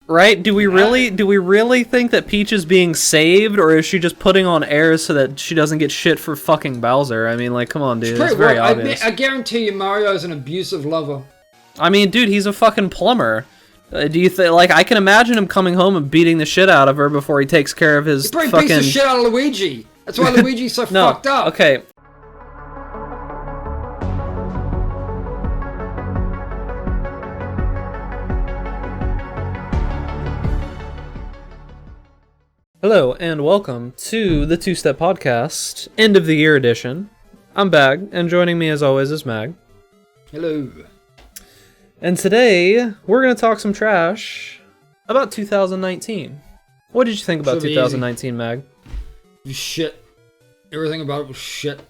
Right? Do we really think that Peach is being saved, or is she just putting on airs so that she doesn't get shit for fucking Bowser? I mean, like, come on, dude. It's very obvious. I guarantee you Mario's an abusive lover. I mean, dude, he's a fucking plumber. Do you think, like, I can imagine him coming home and beating the shit out of her before he takes care of his fucking... He probably beats the shit out of Luigi. That's why Luigi's so fucked up. Okay. Hello, and welcome to the Two Step Podcast, End of the Year edition. I'm Bag, and joining me as always is Mag. Hello. And today, we're going to talk some trash about 2019. What did you think about 2019, Mag? Shit. Everything about it was shit.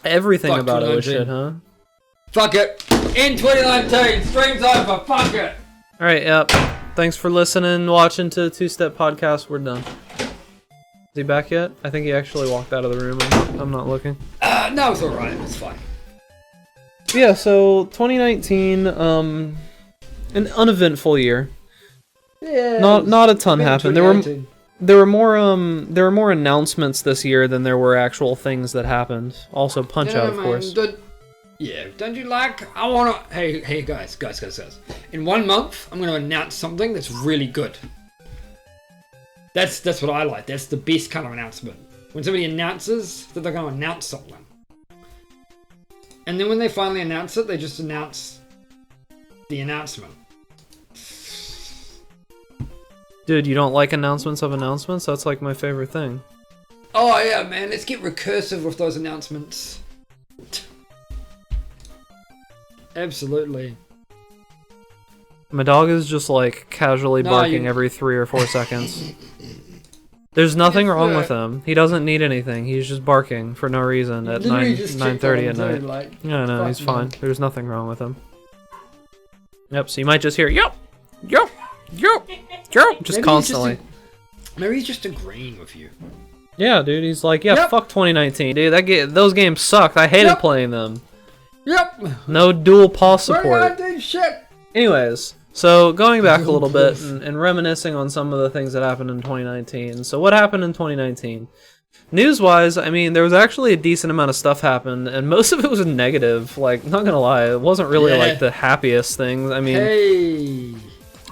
Everything about it was shit, huh? Fuck it. In 2019, stream's over. Fuck it. Alright, yep. Thanks for listening, watching to the Two Step Podcast. We're done. Is he back yet? I think he actually walked out of the room. I'm not looking. No, it's alright. It's fine. Yeah, so 2019, an uneventful year. Yeah. Not a ton happened. There were more announcements this year than there were actual things that happened. Also, Punch-Out, of course. Don't you like? I wanna. Hey, guys. In 1 month, I'm gonna announce something that's really good. That's what I like. That's the best kind of announcement. When somebody announces that they're gonna announce something, and then when they finally announce it, they just announce the announcement. Dude, you don't like announcements of announcements? That's like my favorite thing. Oh yeah, man. Let's get recursive with those announcements. Absolutely. My dog is just like casually barking every 3 or 4 seconds. There's nothing wrong with him. He doesn't need anything. He's just barking for no reason at 9:30 at night. No, he's fine. There's nothing wrong with him. Yep, so you might just hear yup, just constantly. Maybe he's just agreeing with you. Yeah, dude, he's like, fuck 2019, dude. Those games sucked. I hated playing them. Yep. No dual pause support. Shit. Anyways, so going back a little bit and reminiscing on some of the things that happened in 2019. So what happened in 2019? News-wise, I mean, there was actually a decent amount of stuff happened, and most of it was negative. Like, not gonna lie, it wasn't really like the happiest things. I mean,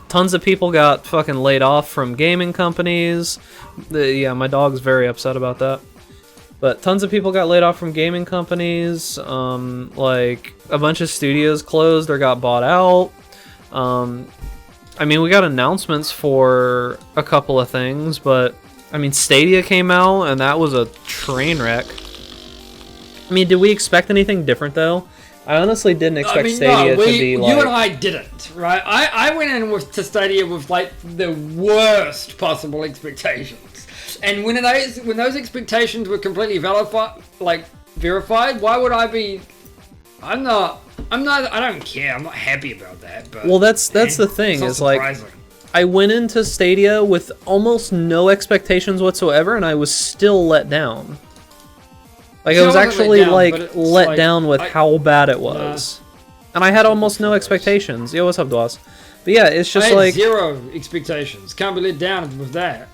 tons of people got fucking laid off from gaming companies. Yeah, my dog's very upset about that. But tons of people got laid off from gaming companies. Like, a bunch of studios closed or got bought out. I mean, we got announcements for a couple of things, but, I mean, Stadia came out, and that was a train wreck. I mean, did we expect anything different, though? I honestly didn't expect Stadia to be like... You and I didn't, right? I went in to Stadia with, like, the worst possible expectations. And when those expectations were completely verified, why would I be? I don't care. I'm not happy about that. But well, that's the thing. Is like, I went into Stadia with almost no expectations whatsoever, and I was still let down. Like, I was actually let down with how bad it was, and I had almost no expectations. Yo, what's up, Dawes? But yeah, it's just like zero expectations. Can't be let down with that.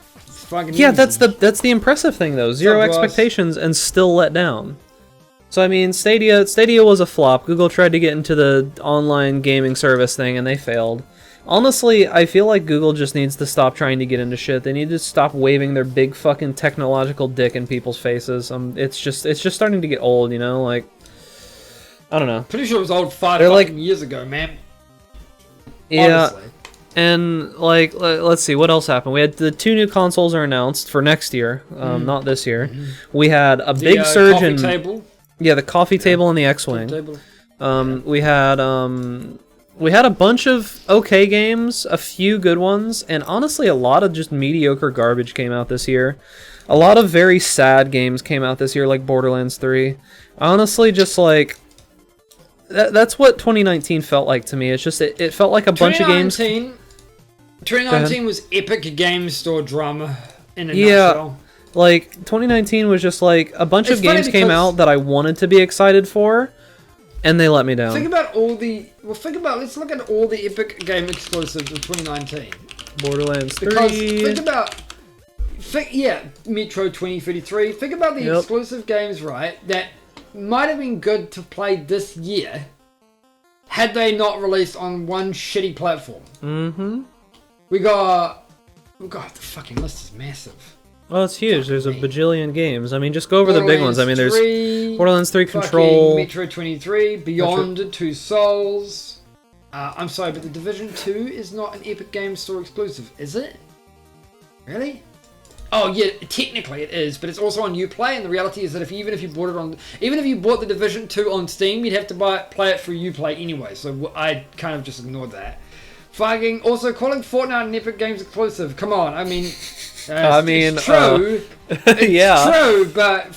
Yeah, that's the impressive thing though. Zero expectations and still let down. So I mean, Stadia was a flop. Google tried to get into the online gaming service thing and they failed. Honestly, I feel like Google just needs to stop trying to get into shit. They need to stop waving their big fucking technological dick in people's faces. It's just starting to get old, you know? Like, I don't know. Pretty sure it was old 5 years ago, man. Yeah. Honestly. And, like, let's see, what else happened? We had the 2 new consoles are announced for next year, not this year. We had a big surge in... table. Yeah, the coffee table and the X-Wing. We had a bunch of okay games, a few good ones, and honestly, a lot of just mediocre garbage came out this year. A lot of very sad games came out this year, like Borderlands 3. Honestly, just, like... That's what 2019 felt like to me. It's just, it felt like a bunch of games... 2019 was epic game store drama in a nutshell. Like, 2019 was just like, a bunch of games came out that I wanted to be excited for, And they let me down. Think about all the... Well, let's look at all the Epic game exclusives of 2019. Borderlands 3. Because think about... Metro 2033. Think about the exclusive games, right, that might have been good to play this year had they not released on one shitty platform. Mm-hmm. We got... the fucking list is massive. Well, it's huge. There's a bajillion games. I mean, just go over the big ones. I mean, there's 3, Borderlands 3 Control, Metro 23, Beyond Two Souls. I'm sorry, but The Division 2 is not an Epic Games Store exclusive, is it? Really? Oh yeah, technically it is, but it's also on Uplay, and the reality is that even if you bought The Division 2 on Steam, you'd have to play it through Uplay anyway. So I kind of just ignored that. Fucking also calling Fortnite an Epic Games exclusive. Come on, I mean. It's true. It's true, but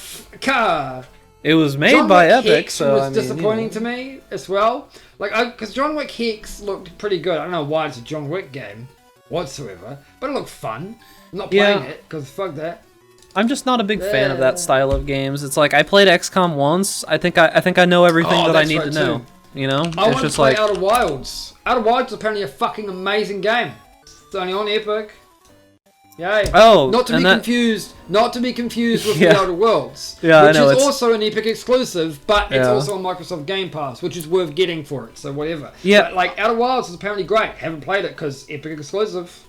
it was made John by Wick Epic, Hex so was disappointing to me as well. Like, because John Wick Hex looked pretty good. I don't know why it's a John Wick game whatsoever, but it looked fun. I'm not playing it because fuck that. I'm just not a big fan of that style of games. It's like I played XCOM once. I think I know everything that I need to know. You know, I want to play Outer Wilds. Outer Wilds is apparently a fucking amazing game. It's only on Epic. Yay. Oh, not to be confused with The Outer Worlds, which is also an Epic exclusive, but it's also on Microsoft Game Pass, which is worth getting for it. So whatever. Yeah. But, like, Outer Wilds is apparently great. Haven't played it because Epic exclusive.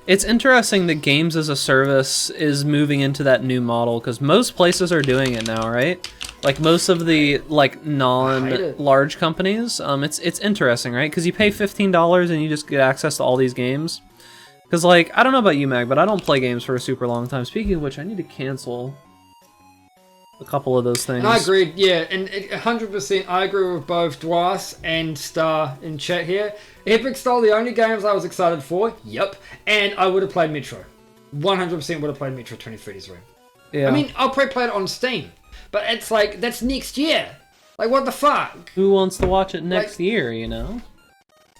It's interesting that games as a service is moving into that new model because most places are doing it now, right? Like most of the non-large companies. It's interesting, right? Because you pay $15 and you just get access to all these games. Because, like, I don't know about you, Mag, but I don't play games for a super long time. Speaking of which, I need to cancel a couple of those things. And I agree, yeah, and 100% I agree with both Dwas and Star in chat here. Epic stole the only games I was excited for, yep, and I would have played Metro. 100% would have played Metro 2033. Yeah. I mean, I'll probably play it on Steam, but it's like, that's next year. Like, what the fuck? Who wants to watch it next year, you know?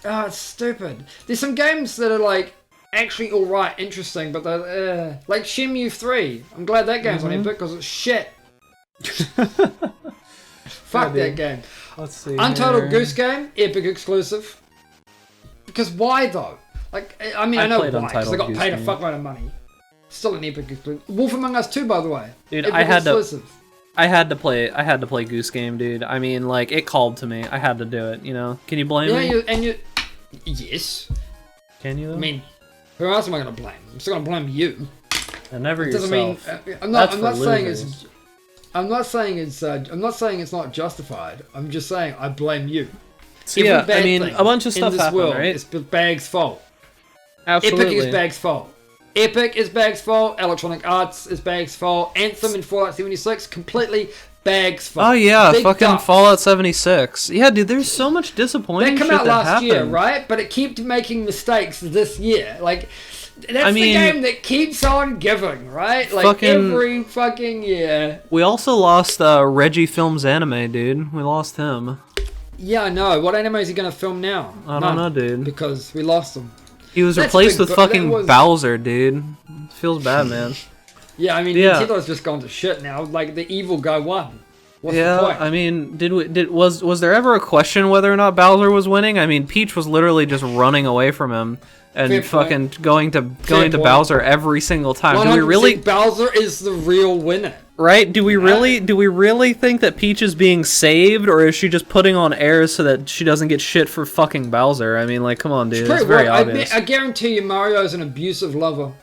Oh, it's stupid. There's some games that are, like, actually alright, interesting, but they're, like Shenmue 3. I'm glad that game's on Epic because it's shit. Fuck that game. Let's see. Untitled Goose Game, Epic exclusive. Because why though? Like, I mean, I know why, because I got paid a fuckload of money. Still an Epic exclusive. Wolf Among Us 2, by the way. Dude, Epic I had to play Goose Game, dude. I mean, like, it called to me. I had to do it, you know? Can you blame me? Yes. Can you though? I mean, who else am I going to blame? I'm still going to blame you. And never yourself. I'm not saying it's not justified. I'm just saying I blame you. So yeah, I mean, a bunch of stuff happened, right? It's Bag's fault. Absolutely. Epic is Bag's fault. Epic is Bag's fault. Electronic Arts is Bag's fault. Anthem and Fallout 76 completely Bag's fault. Oh yeah, fucking BigDucks. Fallout 76. Yeah, dude, there's so much disappointing That shit came out last happened. year, right? But it kept making mistakes this year. Like, that's the game that keeps on giving, right? Like, every fucking year. We also lost Reggie Films Anime, dude. We lost him. Yeah, I know. What anime is he going to film now? I don't know, dude. Because we lost him. He was replaced with fucking Bowser, dude. It feels bad, man. Yeah, I mean, Nintendo's just gone to shit now. Like, the evil guy won. What's the point? I mean, was there ever a question whether or not Bowser was winning? I mean, Peach was literally just running away from him and fucking going to Bowser every single time. Do we really? Bowser is the real winner. Right? Do we really think that Peach is being saved, or is she just putting on airs so that she doesn't get shit for fucking Bowser? I mean, like, come on, dude. It's very obvious. I guarantee you Mario's an abusive lover.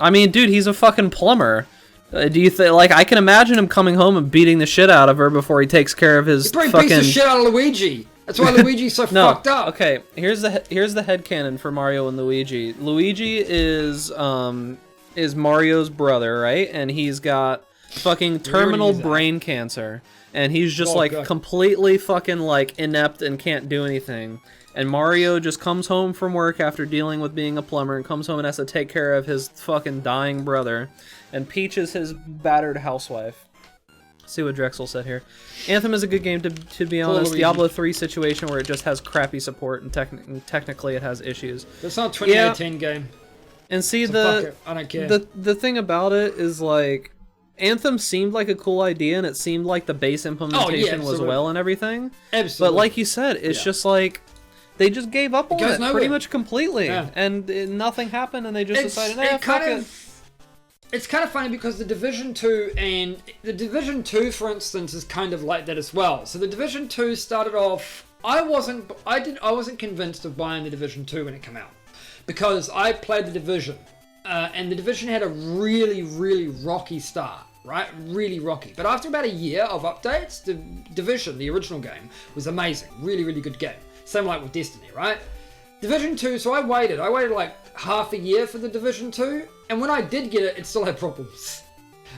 I mean, dude, he's a fucking plumber. Do you think, like, I can imagine him coming home and beating the shit out of her before he takes care of his he probably beats the shit out of Luigi. That's why Luigi's so fucked up. Okay, here's the headcanon for Mario and Luigi. Luigi is Mario's brother, right? And he's got fucking terminal brain cancer. And he's just completely fucking like inept and can't do anything. And Mario just comes home from work after dealing with being a plumber and comes home and has to take care of his fucking dying brother. And Peach is his battered housewife. Let's see what Drexel said here. Anthem is a good game to be honest. Diablo 3 situation where it just has crappy support and technically it has issues. It's not a 2018 game. And see, I don't care. the thing about it is, like, Anthem seemed like a cool idea, and it seemed like the base implementation was well and everything. Absolutely. But like you said, it's just like they just gave up on it pretty much completely, and nothing happened, and they just decided, fuck it. It's kind of funny because the Division 2 and the Division 2, for instance, is kind of like that as well. So the Division 2 started off. I wasn't convinced of buying the Division 2 when it came out because I played the Division, and the Division had a really, really rocky start. Right, really rocky. But after about a year of updates, the Division, the original game, was amazing. Really, really good game. Same like with Destiny, right? Division 2, so I waited like half a year for the Division 2, and when I did get it, it still had problems.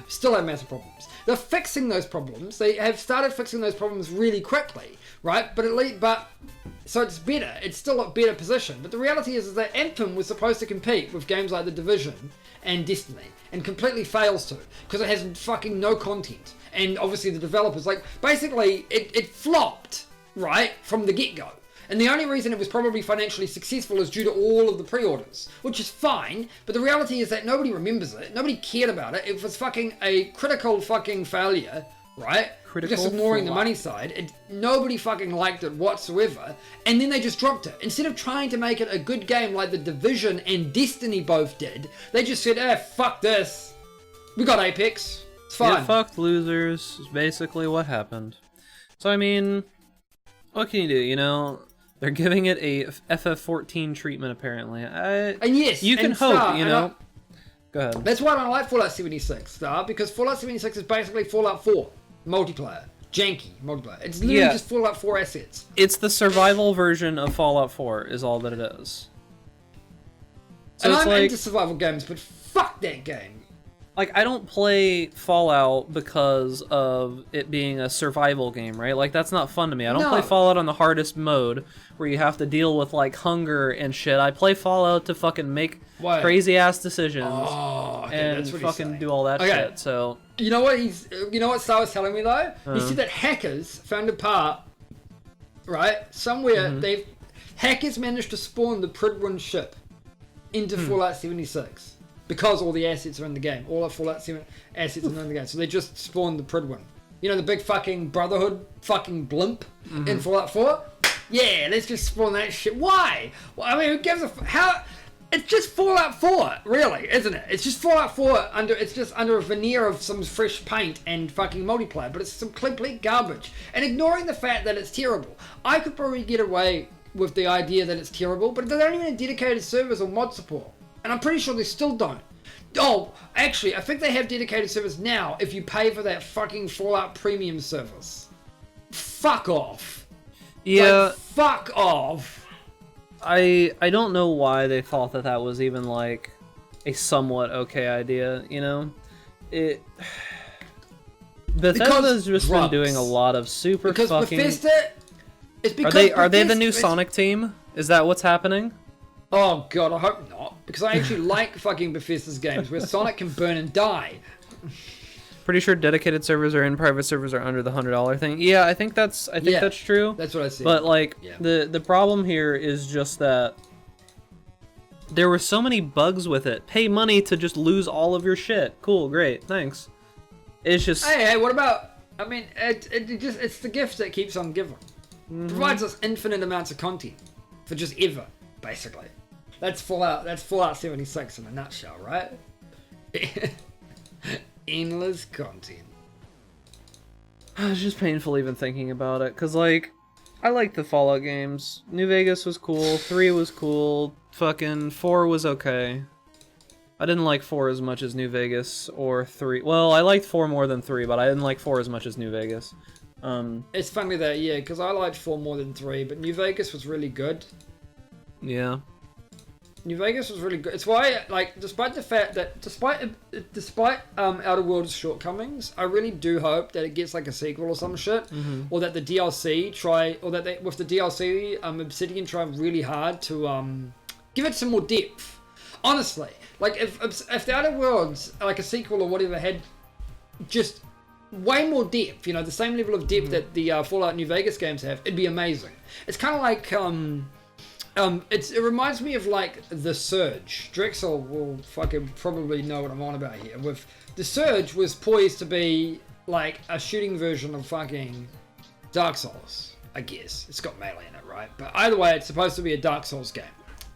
Still had massive problems. They're fixing those problems. They have started fixing those problems really quickly, right? So it's better. It's still a better position. But the reality is that Anthem was supposed to compete with games like the Division and Destiny, and completely fails to, because it has fucking no content. And obviously the developers, like, basically, it flopped, right, from the get-go. And the only reason it was probably financially successful is due to all of the pre-orders, which is fine, but the reality is that nobody remembers it, nobody cared about it, it was fucking a critical fucking failure, right? Just ignoring the money side, nobody fucking liked it whatsoever, and then they just dropped it. Instead of trying to make it a good game like the Division and Destiny both did, they just said, fuck this, we got Apex, it's fine. Yeah, fuck losers, is basically what happened. So I mean, what can you do, you know? They're giving it a FF14 treatment, apparently. And yes, you can hope, you know. Go ahead. That's why I don't like Fallout 76, Star, because Fallout 76 is basically Fallout 4 multiplayer, janky multiplayer. It's literally just Fallout 4 assets. It's the survival version of Fallout 4, is all that it is. So and I'm into survival games, but fuck that game. Like, I don't play Fallout because of it being a survival game, right? Like, that's not fun to me. I don't play Fallout on the hardest mode, where you have to deal with, like, hunger and shit. I play Fallout to fucking make crazy-ass decisions and fucking do all that shit, so... You know what Star was telling me, though? He said that hackers found a part, right? Somewhere, hackers managed to spawn the Pridwin ship into Fallout 76. Because all the assets are in the game. All the Fallout 7 assets are in the game. So they just spawned the Pridwin. You know, the big fucking Brotherhood fucking blimp in Fallout 4? Yeah, let's just spawn that shit. Why? Well, I mean, who gives a... How... It's just Fallout 4, really, isn't it? It's just Fallout 4 under a veneer of some fresh paint and fucking multiplayer. But it's some complete garbage. And ignoring the fact that it's terrible. I could probably get away with the idea that it's terrible, but they don't even have dedicated servers or mod support. And I'm pretty sure they still don't. Oh, actually, I think they have dedicated servers now if you pay for that fucking Fallout Premium service. Fuck off. Yeah. Like, fuck off. I don't know why they thought that that was even, like, a somewhat okay idea, you know? Bethesda's just been doing a lot of super fucking... Bethesda... Are they the new Sonic team? Is that what's happening? Oh god, I hope not. Because I actually like fucking Bethesda's games where Sonic can burn and die. Pretty sure dedicated servers are in, private servers are under the $100 thing. Yeah, I think that's true. That's what I see. But like the problem here is just that there were so many bugs with it. Pay money to just lose all of your shit. Cool, great, thanks. It's just hey, what about? I mean, it's the gift that keeps on giving. Provides us infinite amounts of content for just ever, basically. That's Fallout 76 in a nutshell, right? Endless content. It's just painful even thinking about it, cause like, I like the Fallout games. New Vegas was cool, 3 was cool, fucking 4 was okay. I didn't like 4 as much as New Vegas or 3. Well, I liked 4 more than 3, but I didn't like 4 as much as New Vegas. It's funny that, because I liked 4 more than 3, but New Vegas was really good. Yeah. New Vegas was really good. It's why, like, despite the fact that, despite Outer Worlds' shortcomings, I really do hope that it gets like a sequel or some shit, or that the DLC with the DLC, Obsidian try really hard to give it some more depth. Honestly, like if the Outer Worlds, like a sequel or whatever, had just way more depth, you know, the same level of depth that the Fallout New Vegas games have, it'd be amazing. It's kind of like It reminds me of like The Surge. Drexel will fucking probably know what I'm on about here. With The Surge was poised to be like a shooting version of fucking Dark Souls, I guess. It's got melee in it, right? But either way, it's supposed to be a Dark Souls game.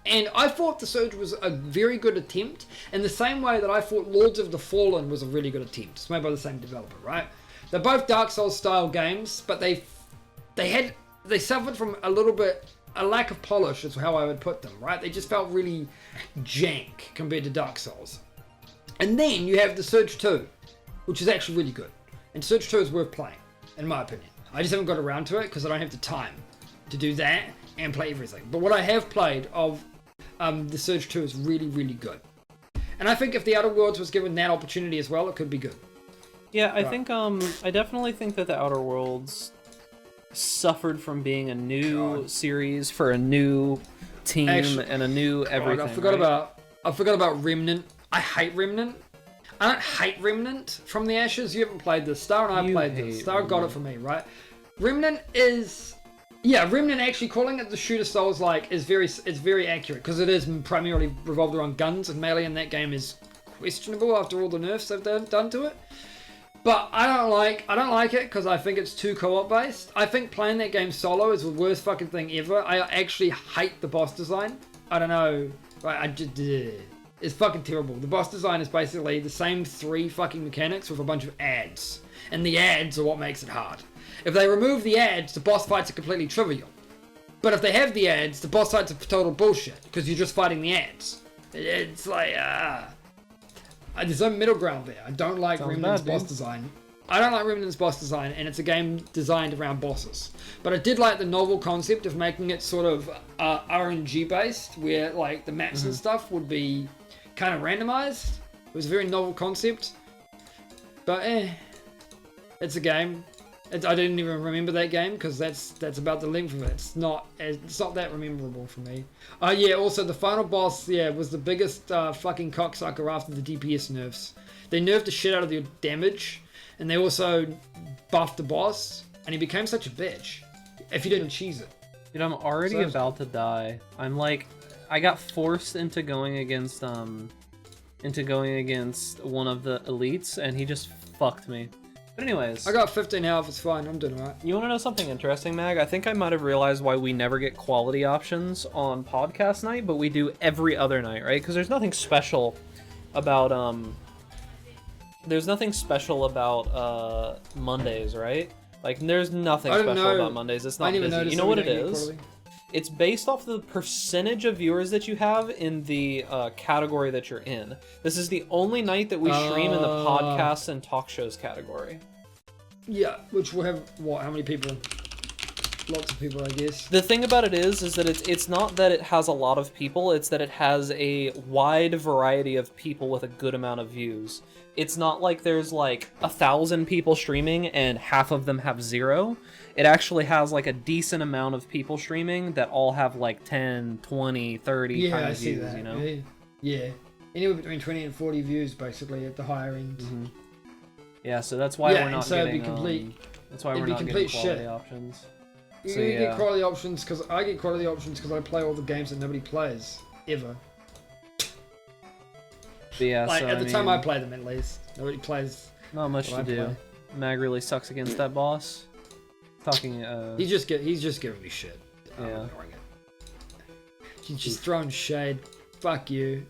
And I thought The Surge was a very good attempt, in the same way that I thought Lords of the Fallen was a really good attempt. It's made by the same developer, right? They're both Dark Souls style games, but they suffered from a lack of polish is how I would put them, right? They just felt really jank compared to Dark Souls. And then you have The Surge 2, which is actually really good. And Surge 2 is worth playing, in my opinion. I just haven't got around to it because I don't have the time to do that and play everything. But what I have played of The Surge 2 is really, really good. And I think if The Outer Worlds was given that opportunity as well, it could be good. Yeah, I think, I definitely think that The Outer Worlds suffered from being a new series for a new team and a new everything. I forgot about Remnant. I hate Remnant. I don't hate Remnant from the Ashes. You haven't played this. Star and I played this. Star got it for me, right? Remnant is... Yeah, Remnant actually calling it the shooter style is very accurate because it is primarily revolved around guns, and melee in that game is questionable after all the nerfs they've done to it. But I don't like it because I think it's too co-op based. I think playing that game solo is the worst fucking thing ever. I actually hate the boss design. I don't know. Right, it's fucking terrible. The boss design is basically the same 3 fucking mechanics with a bunch of ads. And the ads are what makes it hard. If they remove the ads, the boss fights are completely trivial. But if they have the ads, the boss fights are total bullshit because you're just fighting the ads. It's like, there's no middle ground there. I don't like Remnant's boss design. I don't like Remnant's boss design, and it's a game designed around bosses. But I did like the novel concept of making it sort of RNG based, where like the maps and stuff would be kind of randomized. It was a very novel concept. But it's a game. I didn't even remember that game because that's about the length of it. It's not that memorable for me. Yeah. Also, the final boss, was the biggest fucking cocksucker after the DPS nerfs. They nerfed the shit out of the damage, and they also buffed the boss, and he became such a bitch if you didn't cheese it. Dude, I'm already about to die. I'm like, I got forced into going against one of the elites, and he just fucked me. But anyways, I got 15 health, it's fine, I'm doing alright. You want to know something interesting, Mag? I think I might have realized why we never get quality options on podcast night, but we do every other night, right? Because there's nothing special about Mondays, right? Like, there's nothing special about Mondays. It's not busy. You know what it is? It's based off the percentage of viewers that you have in the category that you're in. This is the only night that we stream in the podcasts and talk shows category. Yeah, which will have, how many people? Lots of people, I guess. The thing about it is that it's not that it has a lot of people, it's that it has a wide variety of people with a good amount of views. It's not like there's like 1,000 people streaming and half of them have 0. It actually has like a decent amount of people streaming that all have like 10, 20, 30 kind of views, that. You know? Yeah. Anywhere between 20 and 40 views basically at the higher end. Mm-hmm. Yeah, so that's why we're not getting that's why we're not getting quality options. You get quality options because I get quality options because I play all the games that nobody plays ever. But yeah, like, at the time I play them at least. Nobody plays. Not much to do. Mag really sucks against that boss. Talking. He's just giving me shit. I'm ignoring it. He's just throwing shade. Fuck you.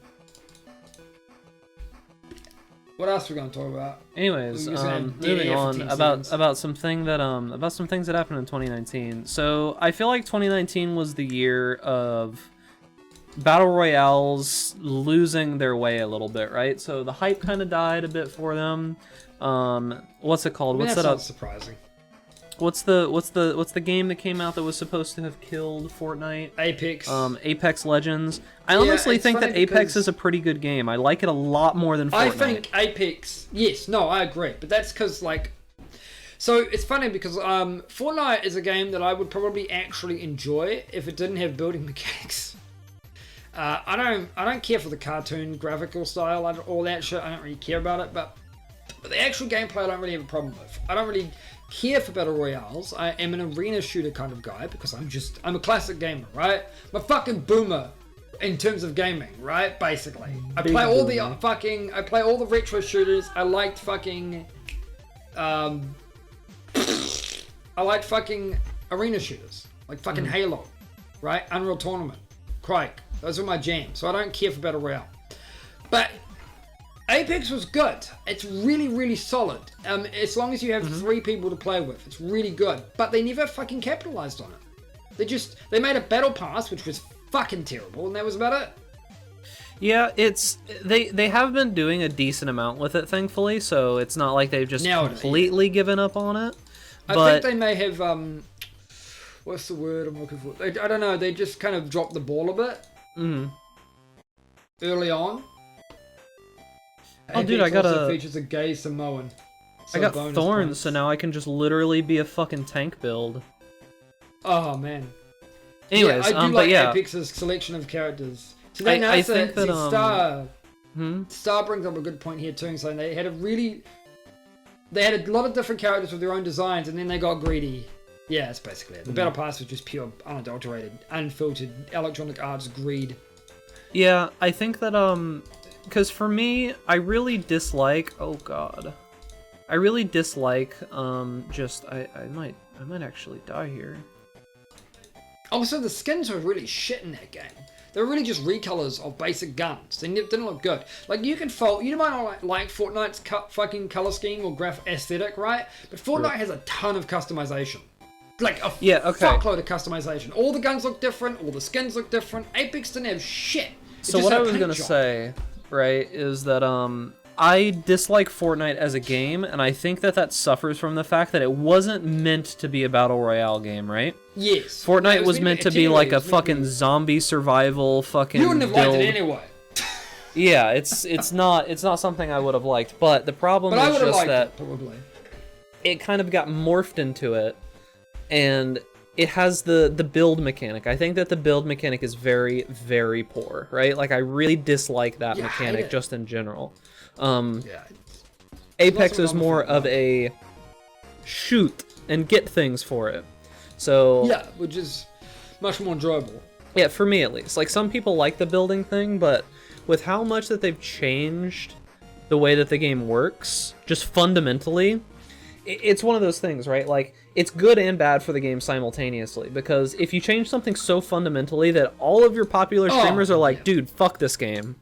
What else are we gonna talk about? Anyways, moving on about some things that happened in 2019. So I feel like 2019 was the year of battle royales losing their way a little bit, right? So the hype kind of died a bit for them. What's it called? What's that? That's surprising. What's the game that came out that was supposed to have killed Fortnite? Apex. Apex Legends. I honestly think that Apex is a pretty good game. I like it a lot more than Fortnite. I think Apex. Yes, no, I agree, but that's because like. So it's funny because Fortnite is a game that I would probably actually enjoy if it didn't have building mechanics. I don't care for the cartoon graphical style, all that shit. I don't really care about it, but But the actual gameplay I don't really have a problem with. I don't really care for battle royales. I am an arena shooter kind of guy because I'm a classic gamer, right? I'm a fucking boomer in terms of gaming, right? Basically, I play all the retro shooters. I liked fucking arena shooters, like fucking Halo, right? Unreal Tournament, Crike. Those are my jams. So I don't care for battle royale, but Apex was good. It's really, really solid. As long as you have 3 people to play with, it's really good. But they never fucking capitalized on it. They made a battle pass, which was fucking terrible, and that was about it. Yeah, they have been doing a decent amount with it, thankfully. So it's not like they've just completely given up on it. I think they may have what's the word I'm looking for? I don't know. They just kind of dropped the ball a bit early on. Oh, dude, I got also features a gay Samoan. I got thorns, so now I can just literally be a fucking tank build. Oh man. Anyways, I do like Apex's selection of characters. So I think that Star brings up a good point here too. So they had a lot of different characters with their own designs, and then they got greedy. Yeah, that's basically it. The battle pass was just pure, unadulterated, unfiltered Electronic Arts greed. Yeah, I think that because for me, I really dislike. Oh God, I really dislike. I might actually die here. Also, the skins were really shit in that game. They were really just recolors of basic guns. They didn't look good. Like you might not like Fortnite's fucking color scheme or graph aesthetic, right? But Fortnite has a ton of customization. Like a fuckload of customization. All the guns look different. All the skins look different. Apex didn't have shit. So what I was gonna say, right, is that I dislike Fortnite as a game, and I think that suffers from the fact that it wasn't meant to be a battle royale game, right? Yes. Fortnite was meant to be like a fucking zombie survival fucking. You wouldn't have liked it anyway. Yeah, it's not something I would have liked, but the problem is just that probably it kind of got morphed into it, and it has the build mechanic. I think that the build mechanic is very, very poor, right? Like I really dislike that mechanic just in general. Apex is more of a shoot and get things for it. So yeah, which is much more enjoyable. Yeah, for me at least. Like some people like the building thing, but with how much that they've changed the way that the game works, just fundamentally, it's one of those things, right? Like it's good and bad for the game simultaneously, because if you change something so fundamentally that all of your popular streamers are like, dude, fuck this game.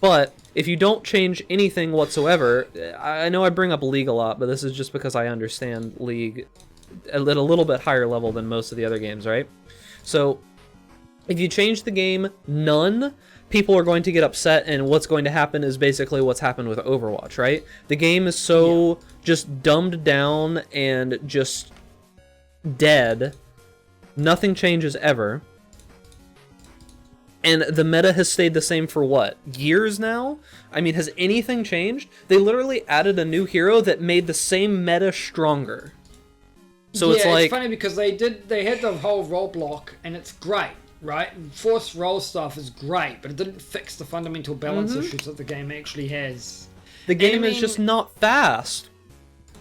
But if you don't change anything whatsoever, I know I bring up League a lot, but this is just because I understand League at a little bit higher level than most of the other games, right? So if you change the game none, people are going to get upset, and what's going to happen is basically what's happened with Overwatch, right? The game is so just dumbed down and just dead. Nothing changes ever. And the meta has stayed the same for what? Years now? I mean, has anything changed? They literally added a new hero that made the same meta stronger. So it's like, it's funny because they had the whole role block, and it's great, right? Forced role stuff is great, but it didn't fix the fundamental balance issues that the game actually has. The game is just not fast.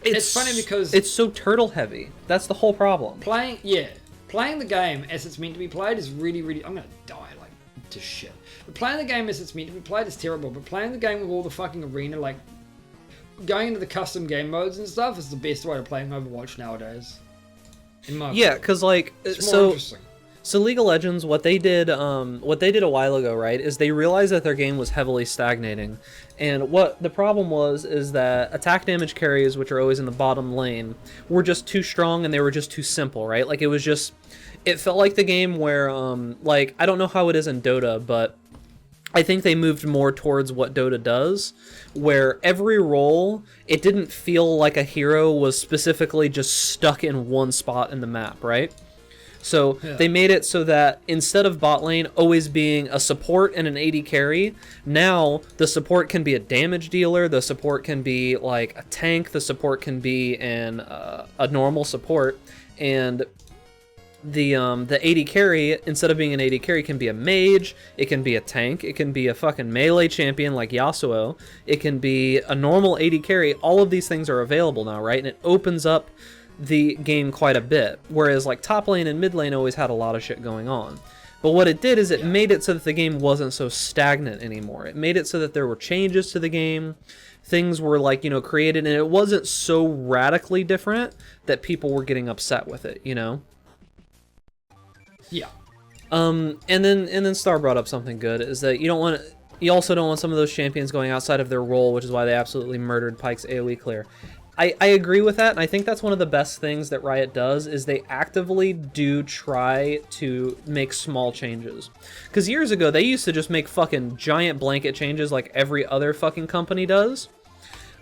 It's funny because it's so turtle heavy. That's the whole problem. Playing the game as it's meant to be played is really, really. I'm gonna die like to shit. But playing the game as it's meant to be played is terrible. But playing the game with all the fucking arena, like going into the custom game modes and stuff, is the best way of playing Overwatch nowadays. Yeah, because like it's more interesting. So League of Legends, what they did a while ago, right, is they realized that their game was heavily stagnating, and what the problem was is that attack damage carries, which are always in the bottom lane, were just too strong and they were just too simple, right? Like it felt like the game where like I don't know how it is in Dota, but I think they moved more towards what Dota does, where every role, it didn't feel like a hero was specifically just stuck in one spot in the map, right? So they made it so that instead of bot lane always being a support and an AD carry, now the support can be a damage dealer, the support can be like a tank, the support can be a normal support, and the AD carry, instead of being an AD carry, can be a mage, it can be a tank, it can be a fucking melee champion like Yasuo, it can be a normal AD carry. All of these things are available now, right? And it opens up the game quite a bit, whereas like top lane and mid lane always had a lot of shit going on. But what it did is it made it so that the game wasn't so stagnant anymore. It made it so that there were changes to the game, things were like, you know, created, and it wasn't so radically different that people were getting upset with it, you know? Yeah. And then Star brought up something good, is that you also don't want some of those champions going outside of their role, which is why they absolutely murdered Pyke's AoE clear. I agree with that, and I think that's one of the best things that Riot does, is they actively do try to make small changes. Because years ago, they used to just make fucking giant blanket changes like every other fucking company does.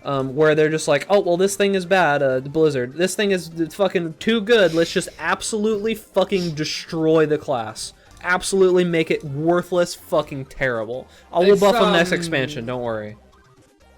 Where they're just like, oh, well, this thing is bad, Blizzard. This thing is fucking too good. Let's just absolutely fucking destroy the class. Absolutely make it worthless, fucking terrible. We'll buff them next expansion, don't worry.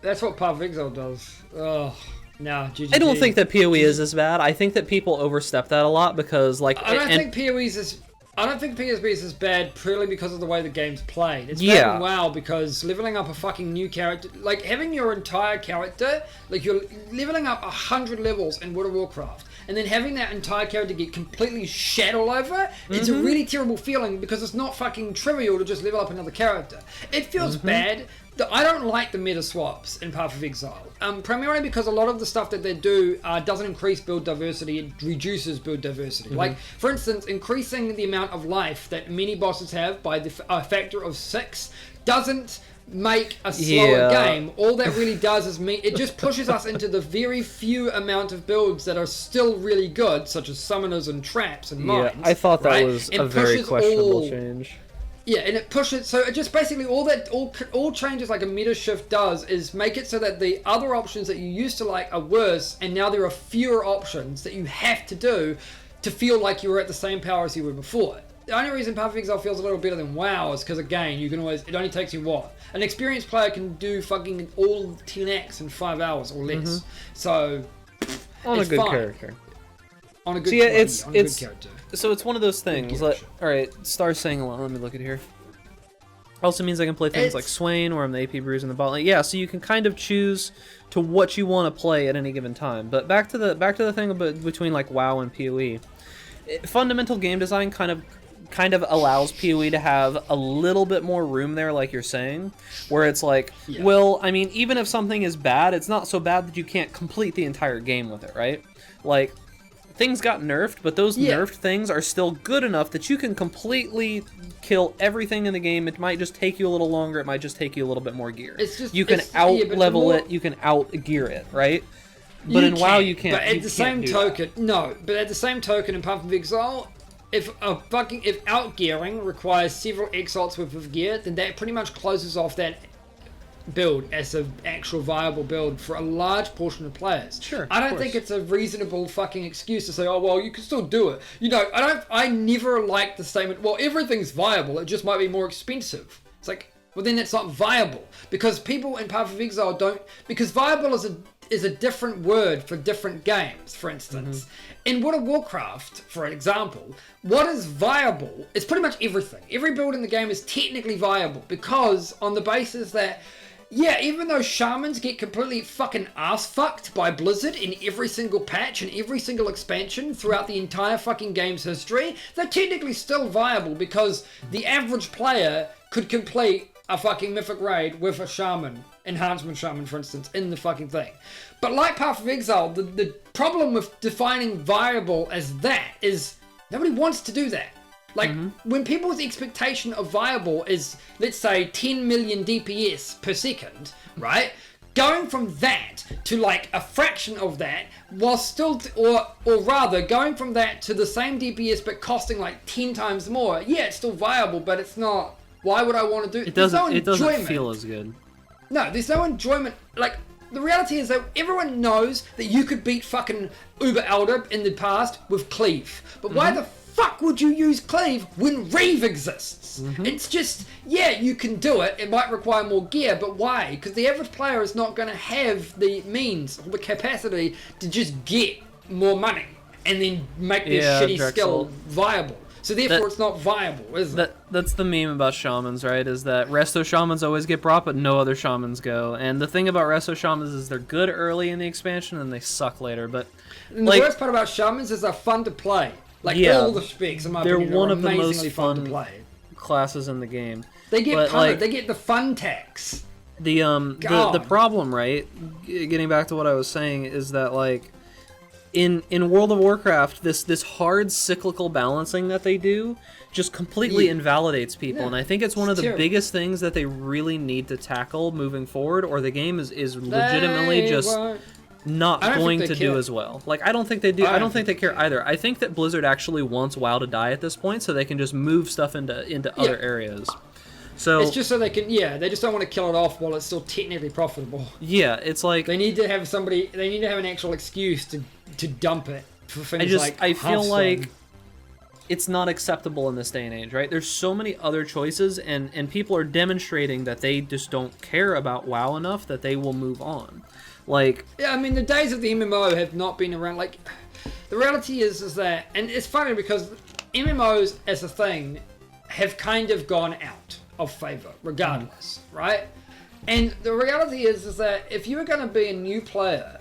That's what Path of Exile does. Ugh. No, GGG. I don't think that PoE is as bad. I think that people overstep that a lot because, like... I don't think PoE is... I don't think PSB is as bad purely because of the way the game's played. It's bad in WoW because leveling up a fucking new character, like having your entire character, like you're leveling up 100 levels in World of Warcraft, and then having that entire character get completely shat all over, it's a really terrible feeling because it's not fucking trivial to just level up another character. It feels bad. I don't like the meta swaps in Path of Exile, primarily because a lot of the stuff that they do doesn't increase build diversity, it reduces build diversity. Like, for instance, increasing the amount of life that many bosses have by the factor of 6 doesn't make a slower game. All that really does is it just pushes us into the very few amount of builds that are still really good, such as summoners and traps and mines. Yeah, I thought that was a very questionable change. Yeah, and it pushes, so it just basically all changes like a meta shift does is make it so that the other options that you used to like are worse, and now there are fewer options that you have to do to feel like you were at the same power as you were before. The only reason Path of Exile feels a little better than WoW is because, again, you can always, it only takes you what? An experienced player can do fucking all 10x in 5 hours or less. So, on a good character. On a good, good character. So it's one of those things. Like, all right, Star saying a lot. Let me look at here. Also means I can play things like Swain, where I'm the AP Bruise in the bot lane. Yeah, so you can kind of choose to what you want to play at any given time. But back to the thing between like WoW and PoE. Fundamental game design kind of allows PoE to have a little bit more room there, like you're saying, where it's like, well, I mean, even if something is bad, it's not so bad that you can't complete the entire game with it, right? Like, things got nerfed, but those nerfed things are still good enough that you can completely kill everything in the game. It might just take you a little longer. It might just take you a little bit more gear. It's just, you can out-level it. You can out-gear it, right? But in WoW, you can't. But at the same token, But at the same token, in Path of Exile, if out-gearing requires several exalts worth of gear, then that pretty much closes off that build as an actual viable build for a large portion of players. Sure. I don't think it's a reasonable fucking excuse to say, oh well, you can still do it. You know, I never liked the statement, well, everything's viable, it just might be more expensive. It's like, well then it's not viable. Because people in Path of Exile don't, because viable is a different word for different games, for instance. In World of Warcraft, for example, what is viable is pretty much everything. Every build in the game is technically viable because on the basis that even though shamans get completely fucking ass-fucked by Blizzard in every single patch and every single expansion throughout the entire fucking game's history, they're technically still viable because the average player could complete a fucking mythic raid with a shaman, enhancement shaman for instance, in the fucking thing. But like Path of Exile, the problem with defining viable as that is nobody wants to do that. Like, when people's expectation of viable is, let's say, 10 million DPS per second, right? Going from that to, like, a fraction of that, while still, or rather, going from that to the same DPS but costing, like, 10 times more, it's still viable, but it's not. Why would I want to do it? It doesn't feel as good. No, there's no enjoyment. Like, the reality is that everyone knows that you could beat fucking Uber Elder in the past with Cleave. But why the fuck would you use Cleave when Reave exists? It's just, you can do it. It might require more gear, but why? Because the average player is not going to have the means or the capacity to just get more money. and then make their shitty skill viable. So therefore, it's not viable, is it? That's the meme about shamans, right? Is that resto shamans always get brought, but no other shamans go. And the thing about resto shamans is they're good early in the expansion and they suck later. But and the worst part about shamans is they're fun to play. Like all the specs, in my opinion, one are of the most fun to play. Classes in the game. They get punted. They get the fun tax. The problem, right? Getting back to what I was saying, is that like in World of Warcraft, this hard cyclical balancing that they do just completely invalidates people, and I think it's one of the biggest things that they really need to tackle moving forward, or the game is legitimately not going to do as well. Like, I don't think they do. I don't think they care either. I think that Blizzard actually wants WoW to die at this point, so they can just move stuff into other areas. So it's just so they can, they just don't want to kill it off while it's still technically profitable. Yeah, it's like they need to have somebody. They need to have an actual excuse to dump it for things I feel like it's not acceptable in this day and age, right? There's so many other choices, and people are demonstrating that they just don't care about WoW enough that they will move on. Like, yeah, I mean, the days of the MMO have not been around. Like, the reality is that, and it's funny because MMOs as a thing have kind of gone out of favor, regardless, right? And the reality is that if you were going to be a new player,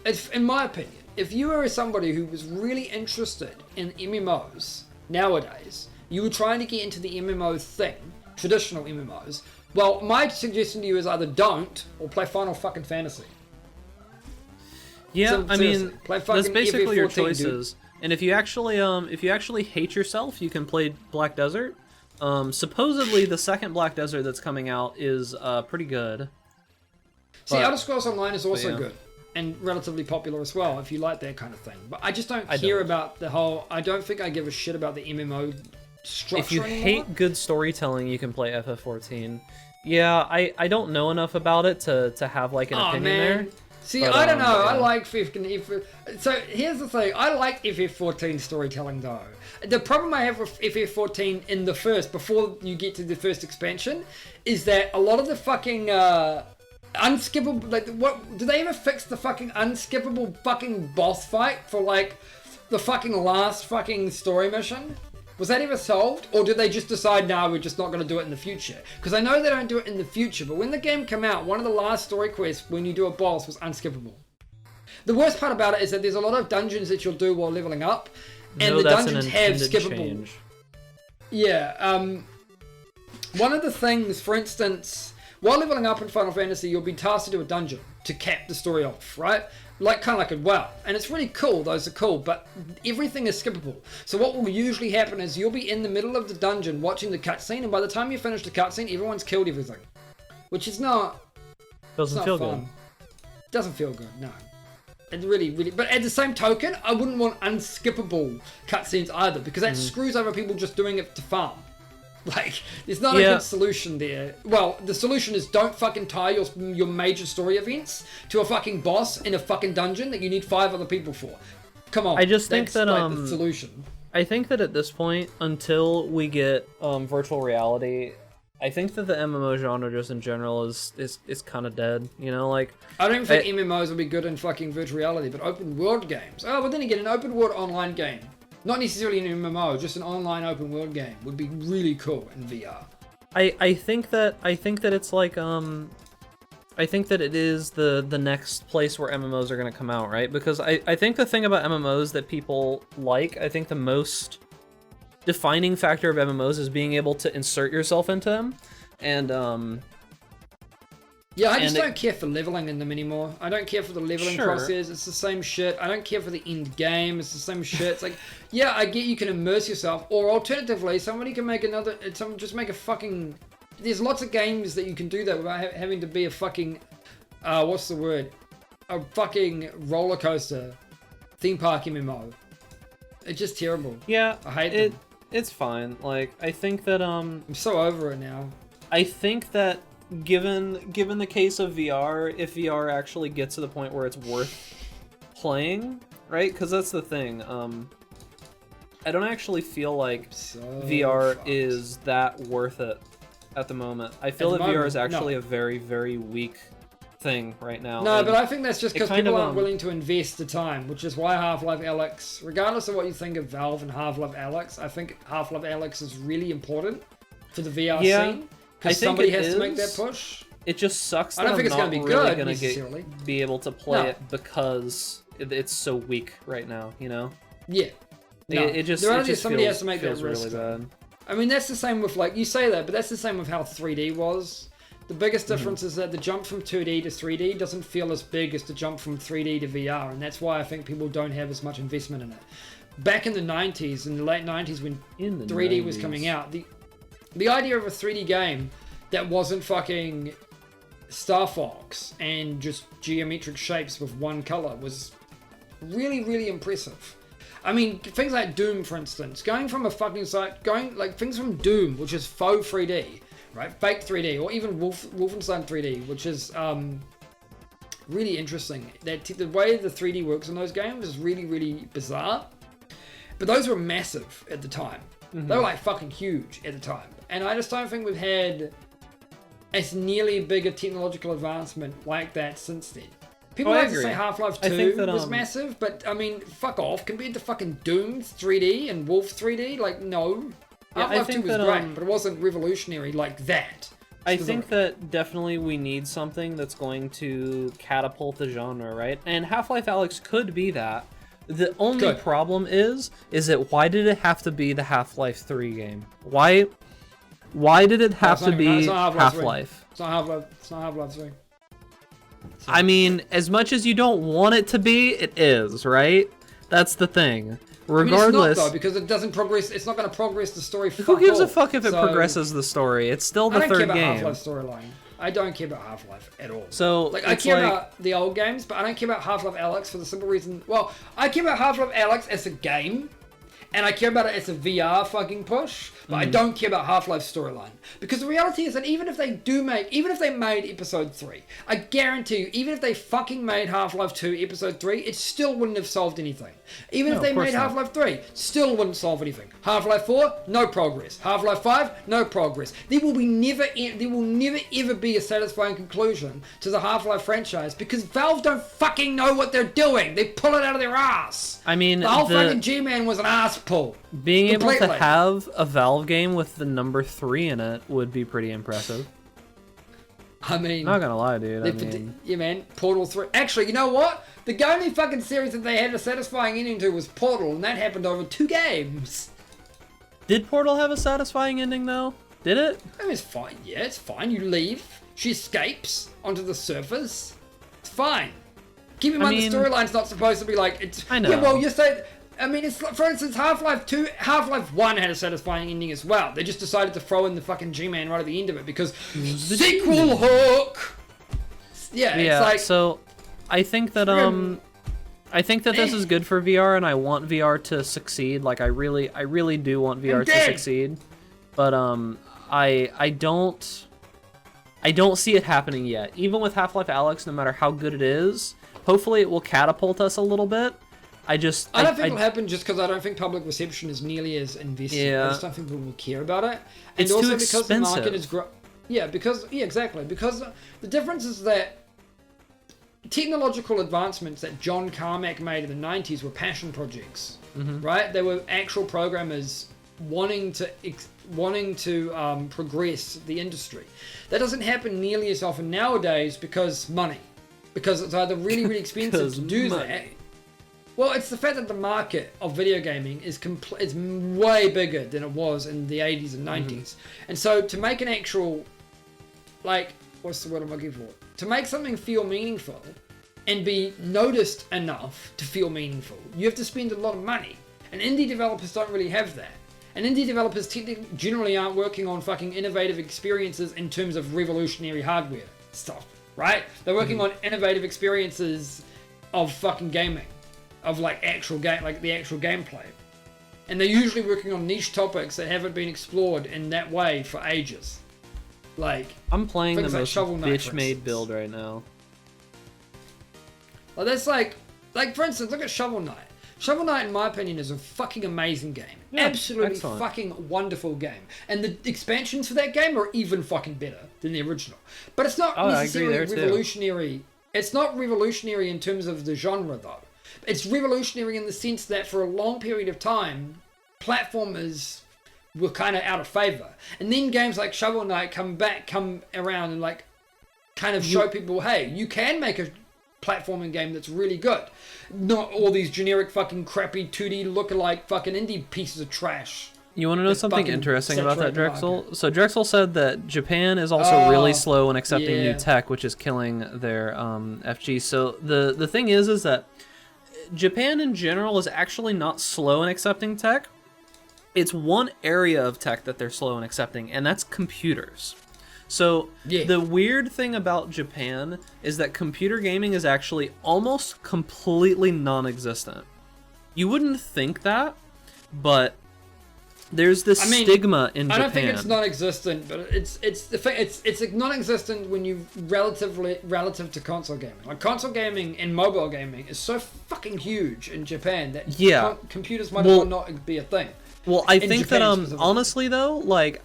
it's, in my opinion, if you were somebody who was really interested in MMOs nowadays, you were trying to get into the MMO thing, traditional MMOs, well, my suggestion to you is either don't or play Final fucking Fantasy. Yeah, I mean, that's basically your choices. Dude. And if you actually hate yourself, you can play Black Desert. Supposedly the second Black Desert that's coming out is pretty good. See, Elder Scrolls Online is also good and relatively popular as well if you like that kind of thing. But I just don't care about the whole. I don't think I give a shit about the MMO structure. If you anymore. hate good storytelling, you can play FF14. Yeah, I don't know enough about it to have like an opinion there. See, but, I don't know. I like so here's the thing. I like FF14 storytelling though. The problem I have with FF14 in the first, before you get to the first expansion, is that a lot of the fucking unskippable. Like, what did they ever fix the fucking unskippable fucking boss fight for like the fucking last fucking story mission? Was that ever solved? Or did they just decide, no, we're just not going to do it in the future? Because I know they don't do it in the future, but when the game came out, one of the last story quests when you do a boss was unskippable. The worst part about it is that there's a lot of dungeons that you'll do while leveling up, and the dungeons have skippable. Change. Yeah, one of the things, for instance, while leveling up in Final Fantasy, you'll be tasked to do a dungeon to cap the story off, right? Like, kind of like a WoW. And it's really cool, those are cool, but everything is skippable. So what will usually happen is you'll be in the middle of the dungeon watching the cutscene, and by the time you finish the cutscene, everyone's killed everything. Which is not... Doesn't feel good. Doesn't feel good, no. It really, but at the same token, I wouldn't want unskippable cutscenes either, because that screws over people just doing it to farm. Like, there's not a good solution there. Well, the solution is don't fucking tie your major story events to a fucking boss in a fucking dungeon that you need 5 other people for. Come on. I just think that like the solution. I think that at this point, until we get virtual reality, I think that the MMO genre just in general is kind of dead. You know, like I don't think MMOs will be good in fucking virtual reality, but open world games. Oh, but then again, an open world online game. Not necessarily an MMO, just an online open world game would be really cool in VR. I think that it's like I think that it is the next place where MMOs are going to come out, right? Because I think the thing about MMOs that people like, I think the most defining factor of MMOs is being able to insert yourself into them, and yeah, I just don't care for leveling in them anymore. I don't care for the leveling process. It's the same shit. I don't care for the end game. It's the same shit. It's like, yeah, I get you can immerse yourself, or alternatively, somebody can make just make a fucking. There's lots of games that you can do that without having to be a fucking, what's the word? A fucking roller coaster, theme park MMO. It's just terrible. Yeah, I hate it. It's fine. Like, I think that I'm so over it now. I think that. Given the case of VR, if VR actually gets to the point where it's worth playing, right? Because that's the thing. I don't actually feel like VR is that worth it at the moment. I feel that VR is actually a very, very weak thing right now. No, and but I think that's just because kind people of, aren't willing to invest the time, which is why Half-Life Alyx, regardless of what you think of Valve and Half-Life Alyx, I think Half-Life Alyx is really important for the VR scene. Because somebody has to make that push. It just sucks that I don't think I'm it's not going to be really good, gonna necessarily. be able to play it because it's so weak right now, you know? Yeah. No. It just somebody feels, has to make that risk. really bad. I mean, that's the same with, like, you say that, but that's the same with how 3D was. The biggest difference is that the jump from 2D to 3D doesn't feel as big as the jump from 3D to VR, and that's why I think people don't have as much investment in it. Back in the 90s, in the late 90s when 3D was coming out, the idea of a 3D game that wasn't fucking Star Fox and just geometric shapes with one color was really, really impressive. I mean, things like Doom, for instance, going from a fucking site, things from Doom, which is faux 3D, right? Fake 3D, or even Wolfenstein 3D, which is really interesting. The way the 3D works in those games is really, really bizarre. But those were massive at the time. They were like fucking huge at the time. And I just don't think we've had as nearly big a technological advancement like that since then. People like to say Half-Life 2 was massive, but I mean, fuck off. Compared to fucking Doom 3D and Wolf 3D, like, no. Yeah, Half-Life 2 was great, but it wasn't revolutionary like that. I think that definitely we need something that's going to catapult the genre, right? And Half-Life Alyx could be that. The only problem is that why did it have to be the Half-Life 3 game? Why did it have to be Half-Life? It's not Half-Life 3. I mean, as much as you don't want it to be, it is, right? That's the thing. Regardless, I mean, it's not, though, because it doesn't progress. It's not going to progress the story. Who gives a fuck if it progresses the story? It's still the third game. I don't care about Half-Life storyline. I don't care about Half-Life at all. So, like, I care about the old games, but I don't care about Half-Life Alyx for the simple reason. Well, I care about Half-Life Alyx as a game, and I care about it as a VR fucking push, but I don't care about Half-Life storyline. Because the reality is that even if they made Episode 3, I guarantee you, even if they fucking made Half-Life 2 Episode 3, it still wouldn't have solved anything. Even if they made Half-Life 3, still wouldn't solve anything. Half-Life 4, no progress. Half-Life 5, no progress. There will never ever be a satisfying conclusion to the Half-Life franchise because Valve don't fucking know what they're doing. They pull it out of their ass. I mean, the whole fucking G-Man was an ass pull. Being able to have a Valve game with the number 3 in it would be pretty impressive. I mean, not gonna lie, dude. Yeah, man. Portal 3. Actually, you know what? The only fucking series that they had a satisfying ending to was Portal, and that happened over 2 games. Did Portal have a satisfying ending though? Did it? I mean, it's fine. Yeah, it's fine. You leave. She escapes onto the surface. It's fine. Keep in mind the storyline's not supposed to be like it's. I know. Yeah, well, you say. I mean, it's for instance, Half-Life 2, Half-Life 1 had a satisfying ending as well. They just decided to throw in the fucking G-Man right at the end of it because sequel hook. Yeah, it's like. So, I think that this is good for VR, and I want VR to succeed. Like, I really do want VR to succeed, but I don't see it happening yet. Even with Half-Life Alyx, no matter how good it is, hopefully it will catapult us a little bit. I don't think it'll happen just because I don't think public reception is nearly as invested. Yeah. I just don't think people will care about it. And it's also too because expensive. the market is exactly. Because the difference is that technological advancements that John Carmack made in the 90s were passion projects, right? They were actual programmers wanting to progress the industry. That doesn't happen nearly as often nowadays because money. Because it's either really, really expensive to do that. Well, it's the fact that the market of video gaming is way bigger than it was in the 80s and 90s. And so to make an actual, like, what's the word I'm looking for? To make something feel meaningful and be noticed enough to feel meaningful, you have to spend a lot of money. And indie developers don't really have that. And indie developers generally aren't working on fucking innovative experiences in terms of revolutionary hardware stuff, right? They're working on innovative experiences of fucking gaming. Of like actual game, like the actual gameplay, and they're usually working on niche topics that haven't been explored in that way for ages. Like I'm playing the like most bitch-made build right now. Well, that's like for instance, look at Shovel Knight. Shovel Knight, in my opinion, is a fucking amazing game. Yeah, Absolutely excellent. fucking wonderful game. And the expansions for that game are even fucking better than the original. But it's not necessarily revolutionary. It's not revolutionary in terms of the genre, though. It's revolutionary in the sense that for a long period of time, platformers were kind of out of favor. And then games like Shovel Knight come around and like kind of show people, hey, you can make a platforming game that's really good. Not all these generic fucking crappy 2D lookalike fucking indie pieces of trash. You want to know something interesting about that, Drexel? So Drexel said that Japan is also really slow in accepting new tech, which is killing their FG. So the thing is that Japan in general is actually not slow in accepting tech. It's one area of tech that they're slow in accepting, and that's computers. So the weird thing about Japan is that computer gaming is actually almost completely non-existent. You wouldn't think that, but there's this stigma in Japan. I don't think it's non-existent, but it's non-existent when you relative to console gaming. Like console gaming and mobile gaming is so fucking huge in Japan that computers might as well not be a thing. Well, I think that honestly though, like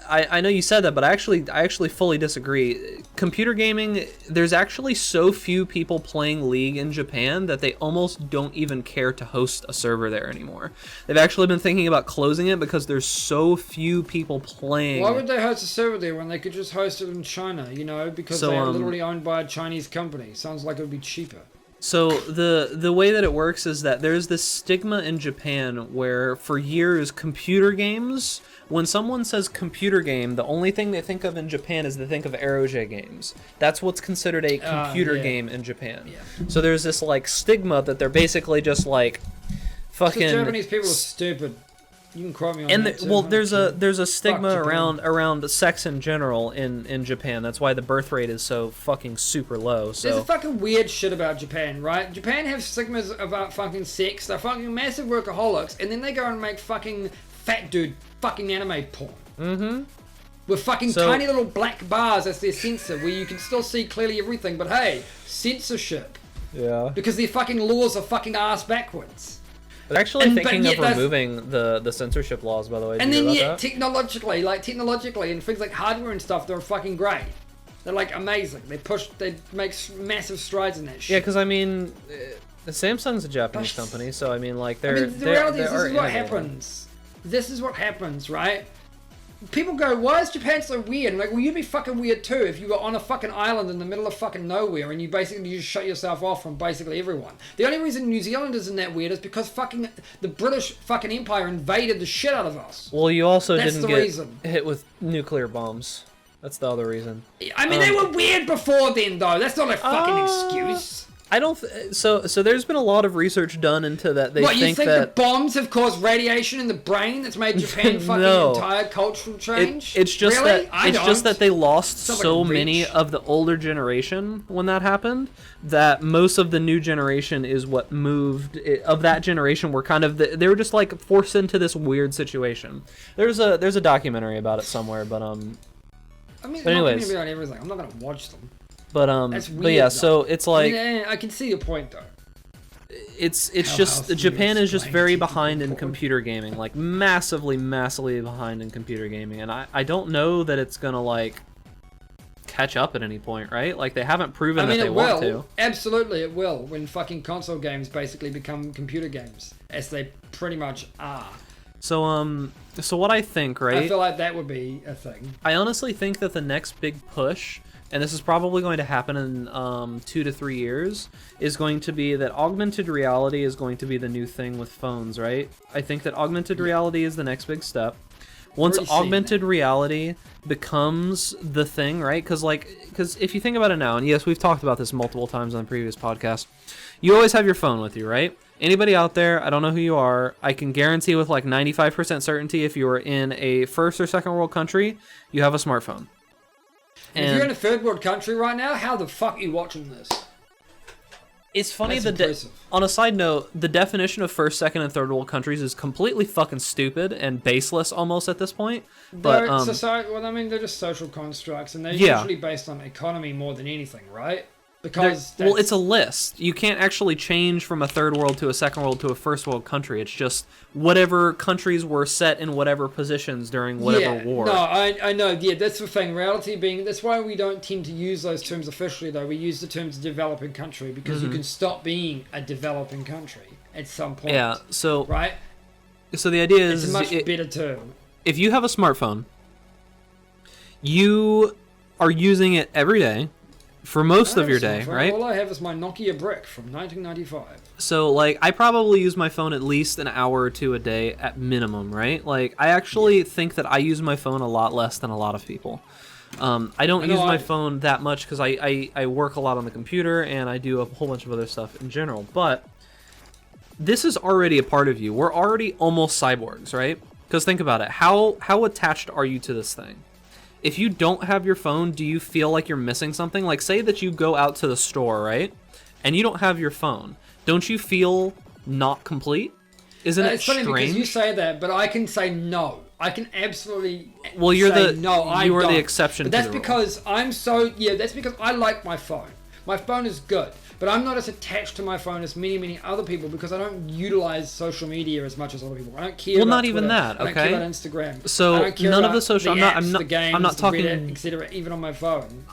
I know you said that, but I actually fully disagree. Computer gaming, there's actually so few people playing League in Japan that they almost don't even care to host a server there anymore. They've actually been thinking about closing it because there's so few people playing. Why would they host a server there when they could just host it in China, you know, because they are literally owned by a Chinese company. Sounds like it would be cheaper. So the way that it works is that there's this stigma in Japan where for years computer games, when someone says computer game, the only thing they think of in Japan is they think of ROG games. That's what's considered a computer game in Japan. Yeah. So there's this like stigma that they're basically just like fucking. Japanese people are stupid. You can quote me on that. Well, there's a stigma around sex in general in Japan. That's why the birth rate is so fucking super low. So there's a fucking weird shit about Japan, right? Japan have stigmas about fucking sex. They're fucking massive workaholics, and then they go and make fucking fat dude fucking anime porn. Mm-hmm. With fucking tiny little black bars as their censor, where you can still see clearly everything. But hey, censorship. Yeah. Because their fucking laws are fucking ass backwards. They're actually thinking of removing the censorship laws, by the way. And then yet, technologically, and things like hardware and stuff, they're fucking great. They're like amazing. They make massive strides in that shit. Yeah, because I mean, Samsung's a Japanese company, so I mean, like, the reality is, this is what happens. This is what happens, right? People go, why is Japan so weird? I'm like, well, you'd be fucking weird too if you were on a fucking island in the middle of fucking nowhere and you basically just shut yourself off from basically everyone. The only reason New Zealand isn't that weird is because fucking the British fucking Empire invaded the shit out of us. Well, you also didn't get hit with nuclear bombs. That's the other reason. I mean, they were weird before then, though. That's not a fucking excuse. I don't. So there's been a lot of research done into that. You think that bombs have caused radiation in the brain that's made Japan fucking entire cultural change? It's just really? just that they lost so many of the older generation when that happened. That most of the new generation is what moved of that generation were kind of they were just like forced into this weird situation. There's a documentary about it somewhere, but I mean, it's not gonna be on everything. I'm not gonna watch them. But yeah, so it's like I can see your point though. It's just Japan is just very behind in computer gaming, like massively behind in computer gaming, and I don't know that it's gonna like catch up at any point, right? Like they haven't proven that they want to. Absolutely, it will when fucking console games basically become computer games, as they pretty much are. So what I think, right? I feel like that would be a thing. I honestly think that the next big push, and this is probably going to happen in 2 to 3 years, is going to be that augmented reality is going to be the new thing with phones, right? I think that augmented reality is the next big step. Once augmented reality becomes the thing, right? Because if you think about it now, and yes, we've talked about this multiple times on the previous podcast, you always have your phone with you, right? Anybody out there, I don't know who you are, I can guarantee with like 95% certainty if you are in a first or second world country, you have a smartphone. And if you're in a third world country right now, how the fuck are you watching this? It's funny that on a side note, the definition of first, second, and third world countries is completely fucking stupid and baseless almost at this point. But they're just social constructs, and they're usually based on economy more than anything, right? Because well, it's a list. You can't actually change from a third world to a second world to a first world country. It's just whatever countries were set in whatever positions during whatever war. No, I know. Yeah, that's the thing. Reality being, that's why we don't tend to use those terms officially, though. We use the terms developing country because you can stop being a developing country at some point. Yeah. So right. So the idea is it's a much better term. If you have a smartphone, you are using it every day. For most of your day, right? All I have is my Nokia brick from 1995. So, like, I probably use my phone at least an hour or two a day at minimum, right? Like, I actually think that I use my phone a lot less than a lot of people. I don't use my phone that much because I work a lot on the computer and I do a whole bunch of other stuff in general. But this is already a part of you. We're already almost cyborgs, right? Because think about it. How attached are you to this thing? If you don't have your phone, do you feel like you're missing something? Like, say that you go out to the store, right? And you don't have your phone. Don't you feel not complete? Isn't it strange? It's funny because you say that, but I can say no. I can absolutely say no, I you are don't. the exception but to that's the rule. because I'm so... Yeah, that's because I like my phone. My phone is good. But I'm not as attached to my phone as many other people because I don't utilize social media as much as other people. I don't care about not even Twitter. that, okay? I don't care about Instagram. So I don't care none about of the social... the apps, the games, I'm not talking... Reddit, etc. Even on my phone.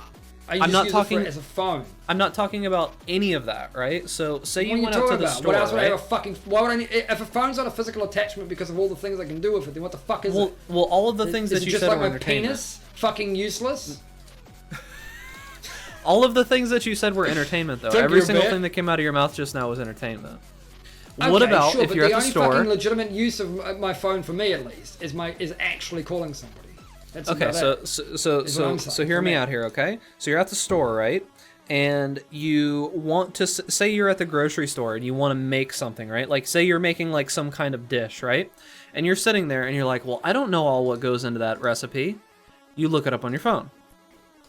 I'm not talking it as a phone. I'm not talking about any of that, right? So say you went out to the store, what else would right? I have a fucking... Why would I need... If a phone's not a physical attachment because of all the things I can do with it, then what the fuck is it? Well, all of the things that you said were entertainment. Is it just like my penis? Fucking useless? All of the things that you said were entertainment, though. Every single thing that came out of your mouth just now was entertainment. What about if you're at the store? The only fucking legitimate use of my phone, for me at least, is actually calling somebody. That's okay, so hear me out here, okay? So you're at the store, right? And you want to say you're at the grocery store and you want to make something, right? Like say you're making like some kind of dish, right? And you're sitting there and you're like, well, I don't know all what goes into that recipe. You look it up on your phone.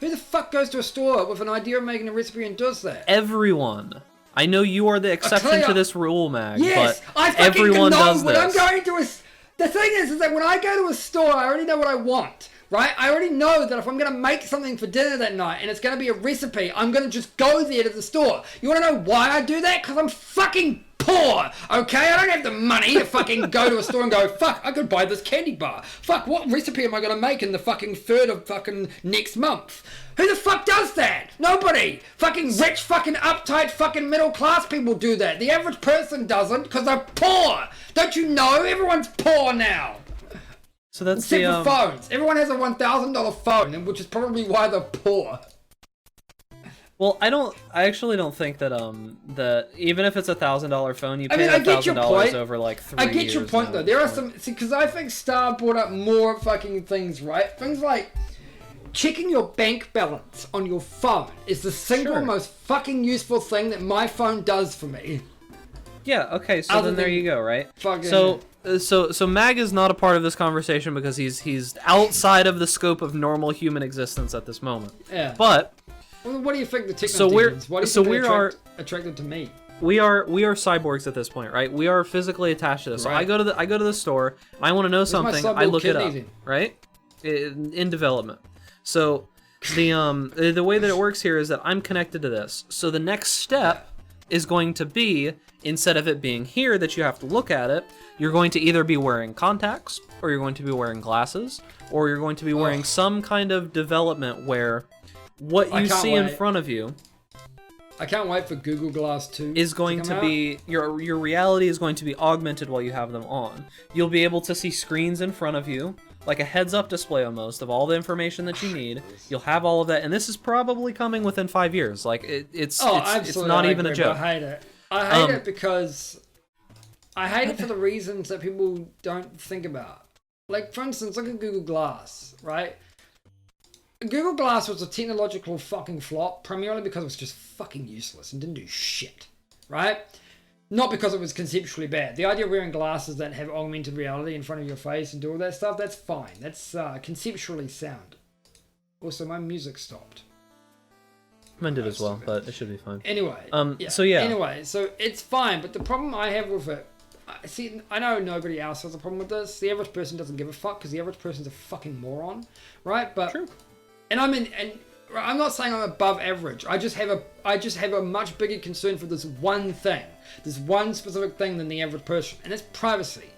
Who the fuck goes to a store with an idea of making a recipe and does that? Everyone. I know you are the exception to this rule, Mag, yes, but everyone does this. I'm going to the thing is that when I go to a store, I already know what I want, right? I already know that if I'm going to make something for dinner that night and it's going to be a recipe, I'm going to just go there to the store. You want to know why I do that? Because I'm fucking poor, okay? I don't have the money to fucking go to a store and go, fuck, I could buy this candy bar. Fuck, what recipe am I going to make in the fucking 3rd of fucking next month? Who the fuck does that? Nobody. Fucking rich, fucking uptight, fucking middle class people do that. The average person doesn't because they're poor. Don't you know? Everyone's poor now. So that's except for phones. Everyone has a $1,000 phone, which is probably why they're poor. Well, I actually don't think that that even if it's $1,000 phone, you pay $1,000 over like 3 years. I get your point though. There are some because I think Star brought up more fucking things, right? Things like checking your bank balance on your phone is the single most fucking useful thing that my phone does for me. Yeah. Okay. So then there you go, right? Fucking So Mag is not a part of this conversation because he's outside of the scope of normal human existence at this moment. Yeah. But well, what do you think the techno demons? Why do you think they're attracted to me? We are cyborgs at this point, right? We are physically attached to this. Right. So I go to the store. I want to know something. I look it up. Right? In development. So the way that it works here is that I'm connected to this. So the next step is going to be, instead of it being here that you have to look at it, you're going to either be wearing contacts, or you're going to be wearing glasses, or you're going to be wearing some kind of development where what you see in front of you, I can't wait for Google Glass 2 is going to be your reality is going to be augmented while you have them on. You'll be able to see screens in front of you, like a heads-up display almost, of all the information that you need. You'll have all of that, and this is probably coming within 5 years. Like it's not even a joke. I hate it. I hate it because I hate it for the reasons that people don't think about. Like, for instance, look at Google Glass, right? Google Glass was a technological fucking flop, primarily because it was just fucking useless and didn't do shit, right? Not because it was conceptually bad. The idea of wearing glasses that have augmented reality in front of your face and do all that stuff, that's fine. That's conceptually sound. Also, my music stopped. Mine did as well, but it should be fine. Anyway. Anyway, so it's fine, but the problem I have with it, see, I know nobody else has a problem with this. The average person doesn't give a fuck because the average person's a fucking moron, right? But true. And I'm not saying I'm above average. I just have a much bigger concern for this one thing, this one specific thing than the average person, and that's privacy.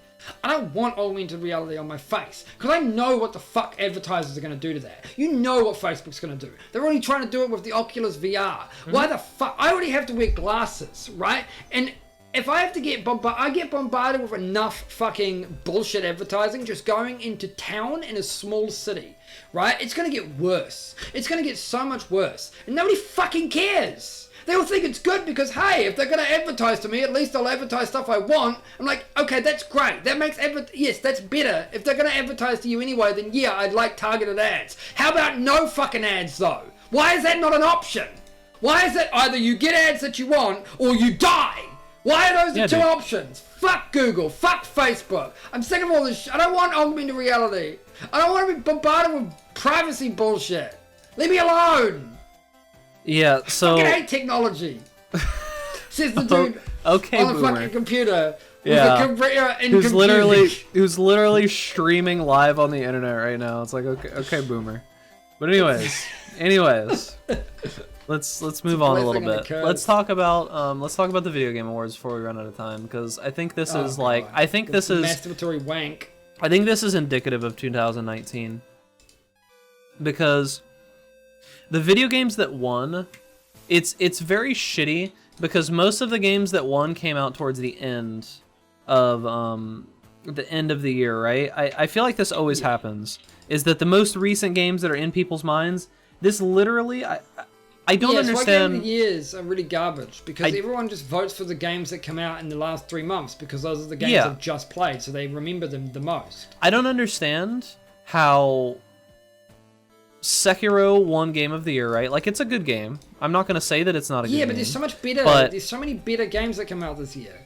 I don't want augmented reality on my face because I know what the fuck advertisers are going to do to that. You know what Facebook's going to do. They're already trying to do it with the Oculus VR. Why the fuck? I already have to wear glasses, right? And if I have to get bombarded, I get bombarded with enough fucking bullshit advertising just going into town in a small city, right? It's going to get worse. It's going to get so much worse. And nobody fucking cares. They all think it's good because, hey, if they're going to advertise to me, at least I'll advertise stuff I want. I'm like, okay, that's great. That makes yes, that's better. If they're going to advertise to you anyway, then yeah, I'd like targeted ads. How about no fucking ads, though? Why is that not an option? Why is it either you get ads that you want or you die? Why are those the two options? Fuck Google. Fuck Facebook. I'm sick of all this shit. I don't want augmented reality. I don't want to be bombarded with privacy bullshit. Leave me alone. Yeah, so... I fucking hate technology. Says the dude on a fucking computer. Yeah. Who's literally streaming live on the internet right now. It's like, okay, boomer. But anyways, let's move on a little bit. Let's talk about the video game awards before we run out of time, because I think this is like, I think this is masturbatory wank. I think this is indicative of 2019, because the video games that won, it's very shitty because most of the games that won came out towards the end of the year, right? I feel like this always happens. Is that the most recent games that are in people's minds? This literally, I don't understand. Why game of the years are really garbage because everyone just votes for the games that come out in the last 3 months because those are the games they've just played, so they remember them the most. I don't understand how Sekiro won Game of the Year, right? Like, it's a good game. I'm not going to say that it's not a good game. Yeah, but there's so much better. There's so many better games that come out this year.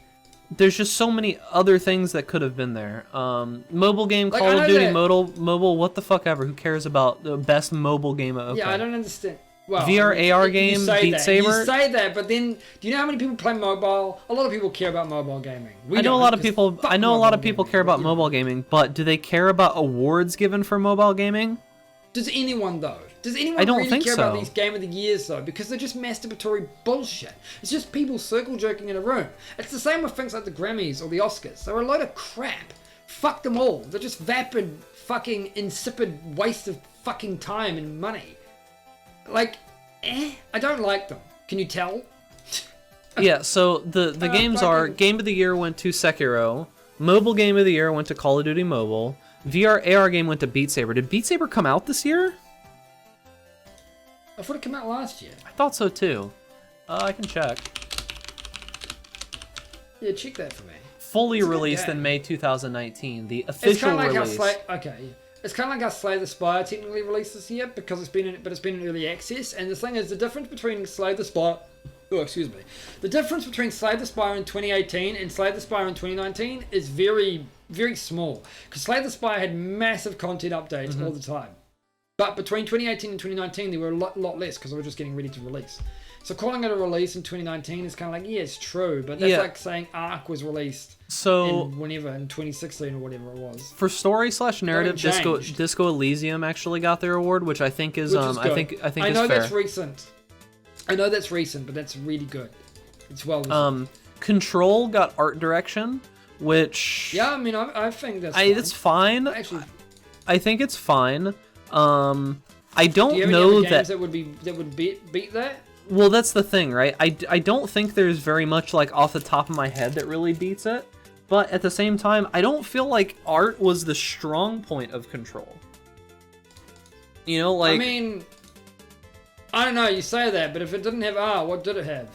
There's just so many other things that could have been there. Mobile game, like, Call of Duty mobile, what the fuck ever. Who cares about the best mobile game? Okay. Yeah, I don't understand. Well, VR, AR game, Beat Saber. You say that, but then do you know how many people play mobile? A lot of people care about mobile gaming. I know a lot of people care about mobile gaming, but do they care about awards given for mobile gaming? Does anyone though? Does anyone really care about these Game of the Years though? Because they're just masturbatory bullshit. It's just people circle jerking in a room. It's the same with things like the Grammys or the Oscars. They're a load of crap. Fuck them all. They're just vapid, fucking insipid waste of fucking time and money. Like, I don't like them. Can you tell? Yeah, so the games are, Game of the Year went to Sekiro, Mobile Game of the Year went to Call of Duty Mobile, VR AR game went to Beat Saber. Did Beat Saber come out this year? I thought it came out last year. I thought so too. I can check. Yeah, check that for me. Fully released in May 2019, the official release. It's kind of like how Slay the Spire technically released this year because it's been in early access. And the thing is, the difference between Slay the Spire, the difference between Slay the Spire in 2018 and Slay the Spire in 2019 is very, very small. Because Slay the Spire had massive content updates all the time. But between 2018 and 2019, there were a lot less because they were just getting ready to release. So calling it a release in 2019 is kind of like, yeah, it's true, but that's like saying Ark was released in 2016 or whatever it was. For story/narrative, Disco Elysium actually got their award, which I think is I think is fair. That's recent. I know that's recent, but that's really good. It's well deserved. Control got art direction, which I mean, I think that's it's fine. Actually, I think it's fine. I don't do you have know any other games that would beat that. Well, that's the thing, right? I don't think there's very much like off the top of my head that really beats it, but at the same time, I don't feel like art was the strong point of Control. You know, like, I mean, I don't know. You say that, but if it didn't have art, what did it have?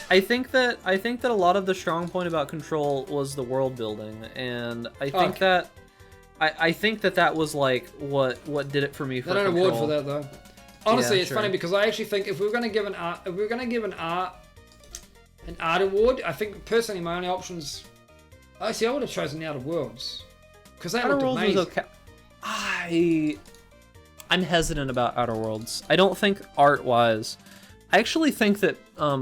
I think that a lot of the strong point about Control was the world building, and I think that I think that was like what did it for me for Control. Not an award for that though. Honestly, it's funny because I actually think if we were going to give an art award, I think personally my only options. I would have chosen Outer Worlds because that looked amazing. Was okay. I'm hesitant about Outer Worlds. I don't think art-wise. I actually think that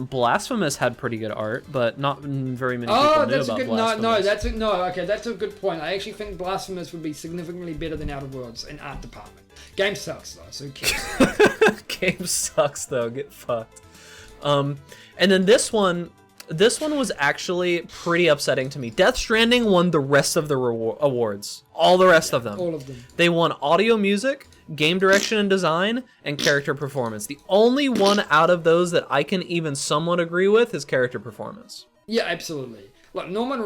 Blasphemous had pretty good art, but not very many people knew about Blasphemous. That's a good point. I actually think Blasphemous would be significantly better than Outer Worlds in art department. Game sucks though, so who cares? Game sucks though, get fucked. And then this one was actually pretty upsetting to me. Death Stranding won the rest of the awards. All the rest of them. All of them. They won audio music, game direction and design, and character performance. The only one out of those that I can even somewhat agree with is character performance. Yeah, absolutely. Look, Norman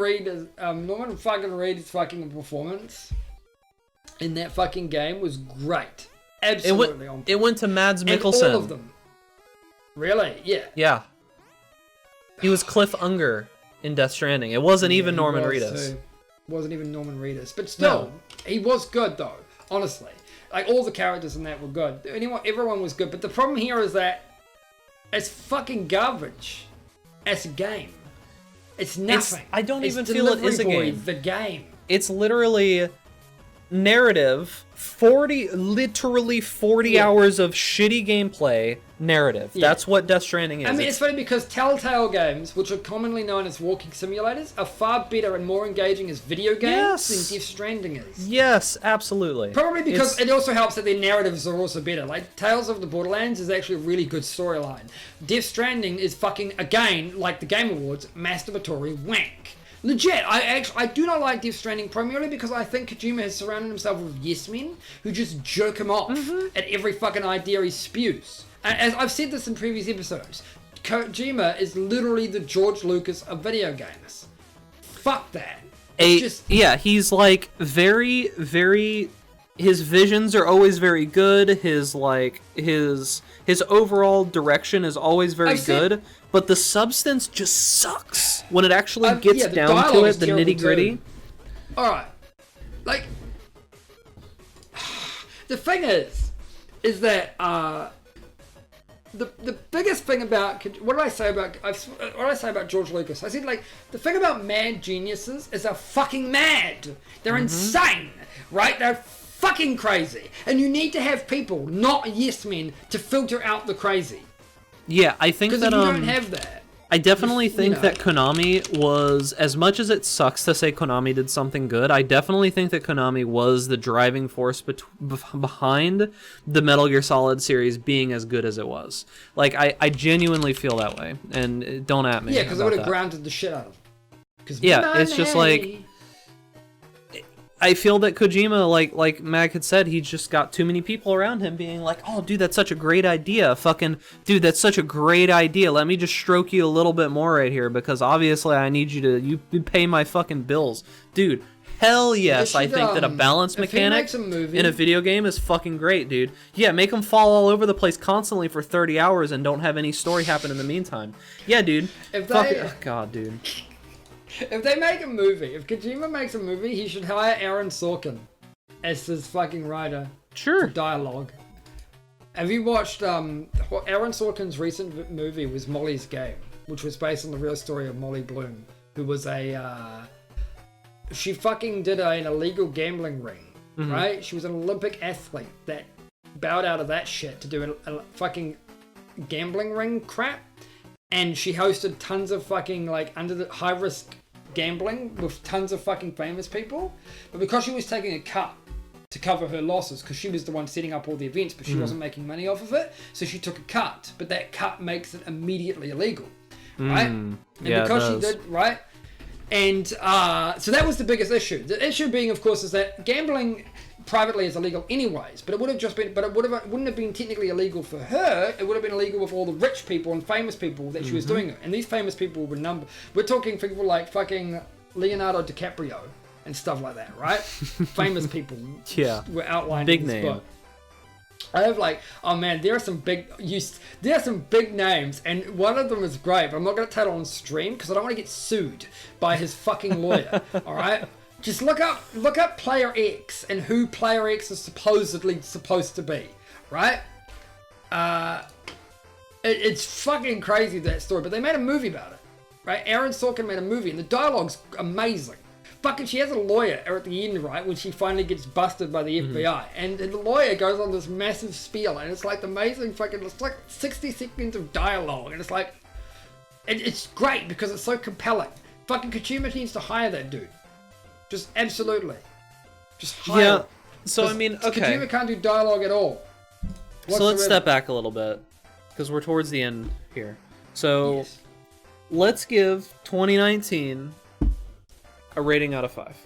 fucking Reed's fucking performance in that fucking game was great. Absolutely. It went to Mads Mikkelsen. And all of them. Really? Yeah. Yeah. He was Cliff Unger in Death Stranding. It wasn't even Norman Reedus. Wasn't even Norman Reedus. But still, he was good though, honestly. Like, all the characters in that were good. Everyone was good. But the problem here is that it's fucking garbage as a game. It's nothing. I don't even feel it is a game. The game. It's literally narrative, literally 40 hours of shitty gameplay narrative. Yeah. That's what Death Stranding is. I mean, it's funny because Telltale games, which are commonly known as walking simulators, are far better and more engaging as video games than Death Stranding is. Yes, absolutely. Probably because it also helps that their narratives are also better. Like, Tales of the Borderlands is actually a really good storyline. Death Stranding is fucking, again, like the Game Awards, masturbatory wank. Legit, I do not like Death Stranding primarily because I think Kojima has surrounded himself with yes men who just jerk him off at every fucking idea he spews. And as I've said this in previous episodes, Kojima is literally the George Lucas of video games. Fuck that. He's like very, very. His visions are always very good. His overall direction is always very good. But the substance just sucks when it actually gets down to it. The nitty gritty. All right, like the thing is that the biggest thing about what did I say about George Lucas? I said, like, the thing about mad geniuses is they're fucking mad. They're insane, right? They're fucking crazy, and you need to have people, not yes men, to filter out the crazy. Yeah, I think that because if you don't have that, I definitely think that Konami was, as much as it sucks to say Konami did something good, I definitely think that Konami was the driving force behind the Metal Gear Solid series being as good as it was. Like, I genuinely feel that way, and don't at me. Yeah, because I would have grounded the shit out of them. Yeah, it's just like, I feel that Kojima, like Mag had said, he just got too many people around him being like, oh, dude, that's such a great idea. Fucking, dude, that's such a great idea. Let me just stroke you a little bit more right here because obviously I need you pay my fucking bills. Dude, hell yes, I think that a balance mechanic in a video game is fucking great, dude. Yeah, make them fall all over the place constantly for 30 hours and don't have any story happen in the meantime. Yeah, dude. God, dude. If they make a movie, if Kojima makes a movie, he should hire Aaron Sorkin as his fucking writer. Sure. Dialogue. Have you watched Aaron Sorkin's recent movie was Molly's Game, which was based on the real story of Molly Bloom, who was she fucking did an illegal gambling ring, right? She was an Olympic athlete that bowed out of that shit to do a fucking gambling ring crap. And she hosted tons of fucking, like, under the high risk gambling with tons of fucking famous people. But because she was taking a cut to cover her losses, because she was the one setting up all the events, but she wasn't making money off of it, so she took a cut. But that cut makes it immediately illegal, right? And because she did, right? And so that was the biggest issue. The issue being, of course, is that gambling privately is illegal anyways, but it would have just been, wouldn't have been technically illegal for her. It would have been illegal with all the rich people and famous people that she was doing it. And these famous people were we're talking people like fucking Leonardo DiCaprio and stuff like that, right? Famous people were outlined in this book. I have like, oh man, there are some big names, and one of them is great, but I'm not going to tell it on stream because I don't want to get sued by his fucking lawyer. All right. Just look up Player X and who Player X is supposedly supposed to be, right? It's fucking crazy, that story, but they made a movie about it, right? Aaron Sorkin made a movie, and the dialogue's amazing. fucking, she has a lawyer at the end, right, when she finally gets busted by the FBI, and the lawyer goes on this massive spiel, and it's like the amazing fucking, it's like 60 seconds of dialogue, and it's like, it's great because it's so compelling. Fucking Kojima needs to hire that dude. Just absolutely. Just hire him. So I mean, okay. Kojima can't do dialogue at all. So let's step back a little bit, because we're towards the end here. So let's give 2019 a rating out of 5.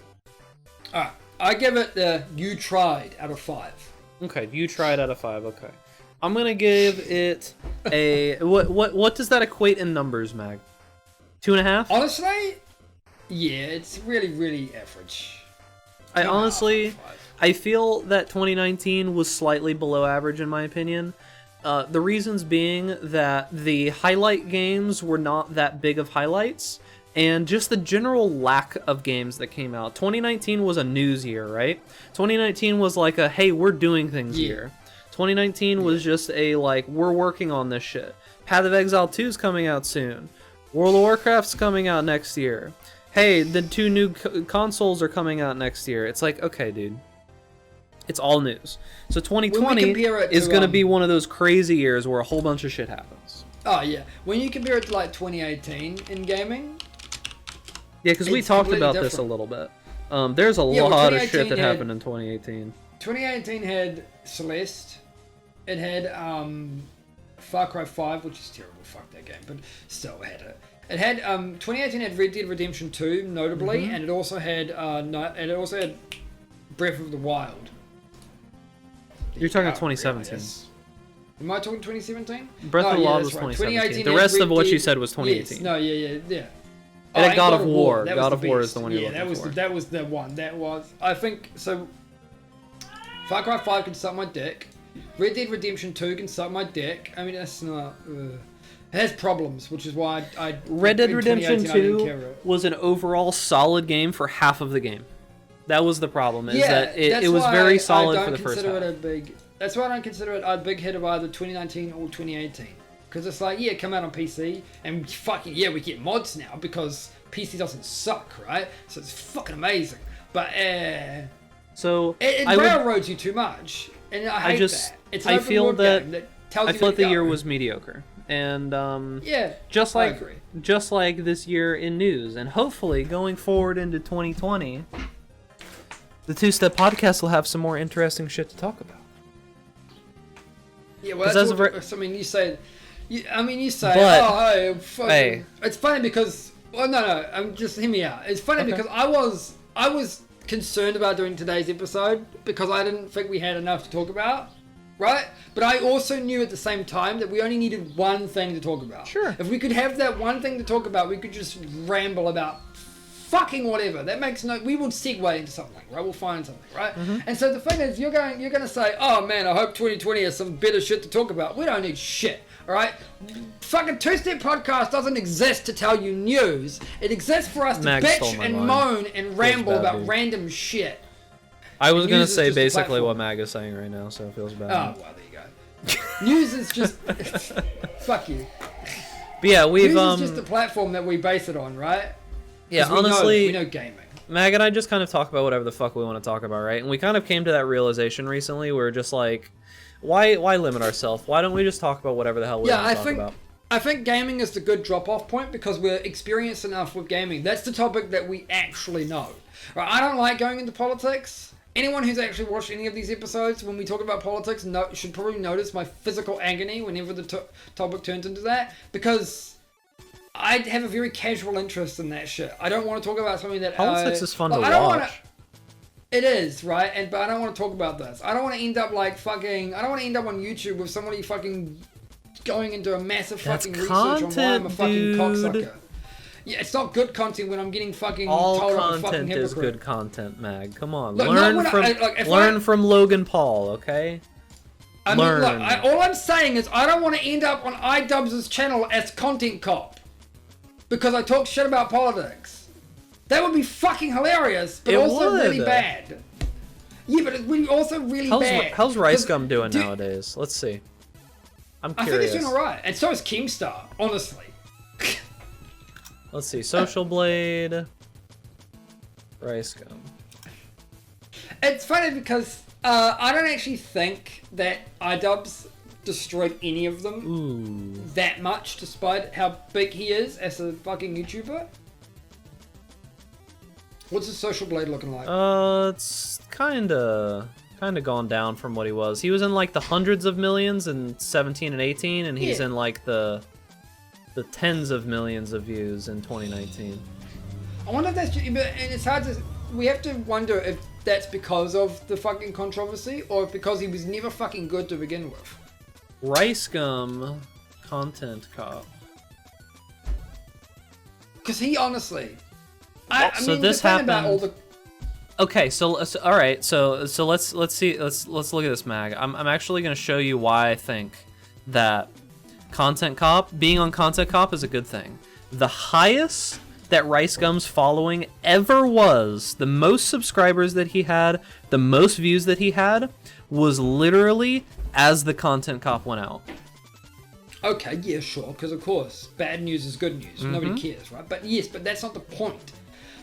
Alright, I give it the you tried out of 5. Okay, you tried out of 5. Okay, I'm gonna give it a what does that equate in numbers, Mag? 2.5? Honestly, yeah, it's really average. I honestly, I feel that 2019 was slightly below average in my opinion. The reasons being that the highlight games were not that big of highlights, and just the general lack of games that came out. 2019 was a news year, right? 2019 was like a, hey, we're doing things year. 2019 was just a, like, we're working on this shit. Path of Exile 2 is coming out soon. World of Warcraft's coming out next year. Hey, the 2 new consoles are coming out next year. It's like, okay, dude. It's all news. So 2020 is going to be one of those crazy years where a whole bunch of shit happens. Oh, yeah. When you compare it to, like, 2018 in gaming... Yeah, because we talked about this a little bit. There's a lot of shit that happened in 2018. 2018 had Celeste. It had Far Cry 5, which is terrible. Fuck that game, but still had it. It had 2018 had Red Dead Redemption 2, notably, and it also had Breath of the Wild. You're talking 2017. Am I talking 2017? Breath of the Wild was 2017. The rest of what you said was 2018. Yes, no, yeah. And had God of War. God of War is the one you're looking for. That was the one. That was, I think, so Far Cry 5 can suck my dick. Red Dead Redemption 2 can suck my dick. I mean, that's not... It has problems, which is why I Red Dead Redemption 2 was an overall solid game for half of the game. That was the problem, is that it was very solid for the first half. That's why I don't consider it a big hit of either 2019 or 2018. Because it's like, yeah, come out on PC, and fucking, yeah, we get mods now, because PC doesn't suck, right? So it's fucking amazing. But, so it railroads you too much, and I hate that. It's an open world game that tells you I felt the year was mediocre. And, yeah, just like this year in news, and hopefully going forward into 2020, the Two-Step Podcast will have some more interesting shit to talk about. Yeah, well, that's I mean, you say... but, hey. It's funny because... Well, no, I'm just... Hear me out. It's funny because I was concerned about doing today's episode because I didn't think we had enough to talk about, right? But I also knew at the same time that we only needed one thing to talk about. Sure. If we could have that one thing to talk about, we could just ramble about fucking whatever. That makes no... We will segue into something, right? We'll find something, right? And so the thing is, you're going to say, oh man, I hope 2020 has some better shit to talk about. We don't need shit, all right? Fucking Two-Step Podcast doesn't exist to tell you news. It exists for us to bitch and moan and ramble about random shit. I was going to say basically what Mag is saying right now, so it feels bad. Oh, well, there you go. News is just... fuck you. But yeah, news is just the platform that we base it on, right? Yeah, honestly, we know gaming. Mag and I just kind of talk about whatever the fuck we want to talk about, right? And we kind of came to that realization recently. We're just like, why limit ourselves? Why don't we just talk about whatever the hell we want to talk about? I think gaming is the good drop-off point because we're experienced enough with gaming. That's the topic that we actually know. Right? I don't like going into politics. Anyone who's actually watched any of these episodes, when we talk about politics, should probably notice my physical agony whenever the topic turns into that, because I have a very casual interest in that shit. I don't want to talk about something that... Politics is fun to watch. It is, right? But I don't want to talk about this. I don't want to end up like fucking... I don't want to end up on YouTube with somebody fucking going into a massive fucking research on why I'm a fucking cocksucker. Yeah, it's not good content when I'm getting fucking told I'm a fucking hypocrite. All content is good content, Mag. Come on. Look, learn from Logan Paul, okay? I mean, look, all I'm saying is I don't want to end up on iDubbbz's channel as content cop. Because I talk shit about politics. That would be fucking hilarious, but also really bad. Yeah, but it would be also really bad. How's Rice Gum doing nowadays? Let's see. I'm curious. I think he's doing alright. And so is Keemstar, honestly. Let's see. Social Blade. Rice gum. It's funny because I don't actually think that iDubbbz destroyed any of them that much, despite how big he is as a fucking YouTuber. What's his social blade looking like? It's kinda gone down from what he was. He was in like the hundreds of millions in 17 and 18, and he's in like the tens of millions of views in 2019. I wonder if that's, and it's hard to, we have to wonder if that's because of the fucking controversy, or because he was never fucking good to begin with. Rice gum content cop. Because he honestly, I mean, this happened. About all the... Okay, so all right, so let's see, let's look at this, Mag. I'm actually gonna show you why I think that Content Cop, being on Content Cop, is a good thing. The highest that Rice Gum's following ever was, the most subscribers that he had, the most views that he had, was literally as the Content Cop went out. Okay, yeah, sure, because of course, bad news is good news. Nobody cares, right? But yes, but that's not the point.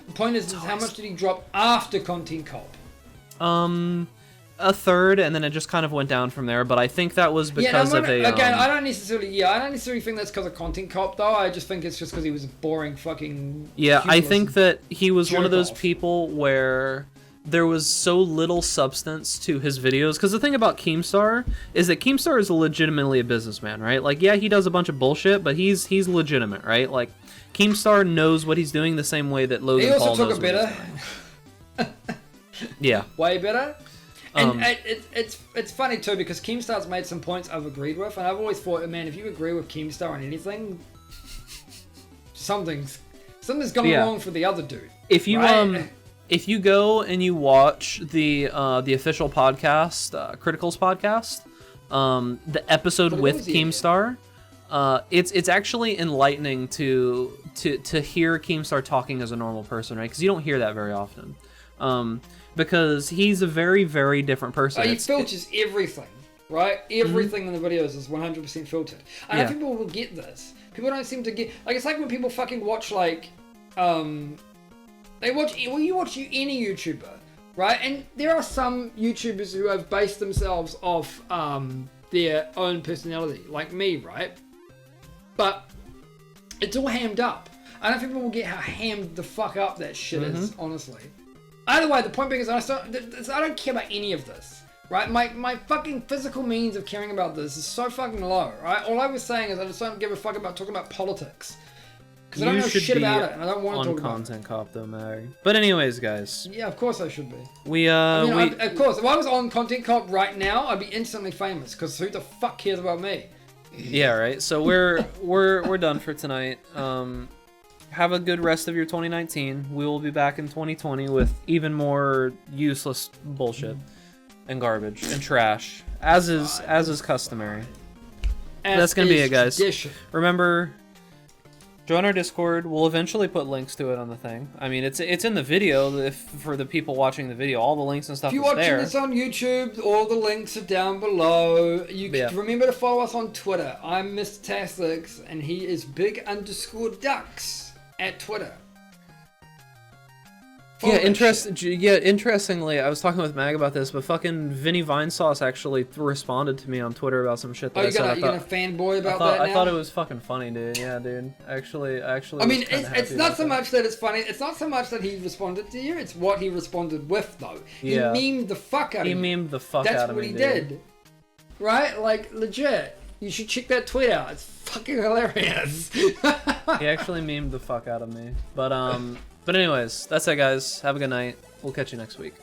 The point is how much did he drop after Content Cop? A third, and then it just kind of went down from there. But I think that was because of a. Again, I don't necessarily think that's because of Content Cop, though. I just think it's just because he was a boring fucking. Yeah, I think that he was one of those people where there was so little substance to his videos. Because the thing about Keemstar is that Keemstar is legitimately a businessman, right? Like, yeah, he does a bunch of bullshit, but he's legitimate, right? Like, Keemstar knows what he's doing the same way that Logan Paul knows. He also took a better. Yeah. Way better. And it's funny too, because Keemstar's made some points I've agreed with, and I've always thought, man, if you agree with Keemstar on anything, something's gone wrong for the other dude. If you if you go and you watch the official podcast, Critical's podcast, the episode with Keemstar, it's actually enlightening to hear Keemstar talking as a normal person, right? Because you don't hear that very often. Because he's a very, very different person. He filters everything, right? Everything in the videos is 100% filtered. I know people will get this. People don't seem to get... Like, it's like when people fucking watch, like... you watch any YouTuber, right? And there are some YouTubers who have based themselves off their own personality, like me, right? But it's all hammed up. I don't think people will get how hammed the fuck up that shit is, honestly. Either way, the point being is I don't care about any of this, right? My fucking physical means of caring about this is so fucking low, right? All I was saying is I just don't give a fuck about talking about politics. Because I don't know shit about it, and I don't want to talk about it. On Content Cop, though, Mary. But anyways, guys. Yeah, of course I should be. Of course, if I was on Content Cop right now, I'd be instantly famous, because who the fuck cares about me? Yeah, right? So we're done for tonight. Have a good rest of your 2019. We will be back in 2020 with even more useless bullshit and garbage and trash, as is customary. That's gonna be it, guys. Tradition. Remember, join our Discord. We'll eventually put links to it on the thing. I mean, it's in the video. For the people watching the video, all the links and stuff. If you're watching this on YouTube, all the links are down below. You can remember to follow us on Twitter. I'm rTastix, and he is big_ducks. At Twitter. Interestingly, I was talking with Mag about this, but fucking Vinny Vinesauce actually responded to me on Twitter about some shit that I said. You're gonna fanboy about that now? I thought it was fucking funny, dude. Yeah, dude. Actually. I mean, it's not so much that it's funny. It's not so much that he responded to you. It's what he responded with, though. Yeah. He memed the fuck out of you. He memed the fuck out of me, That's what he did. Right? Like, legit. You should check that tweet out. It's fucking hilarious. He actually memed the fuck out of me. But anyways, that's it, guys. Have a good night. We'll catch you next week.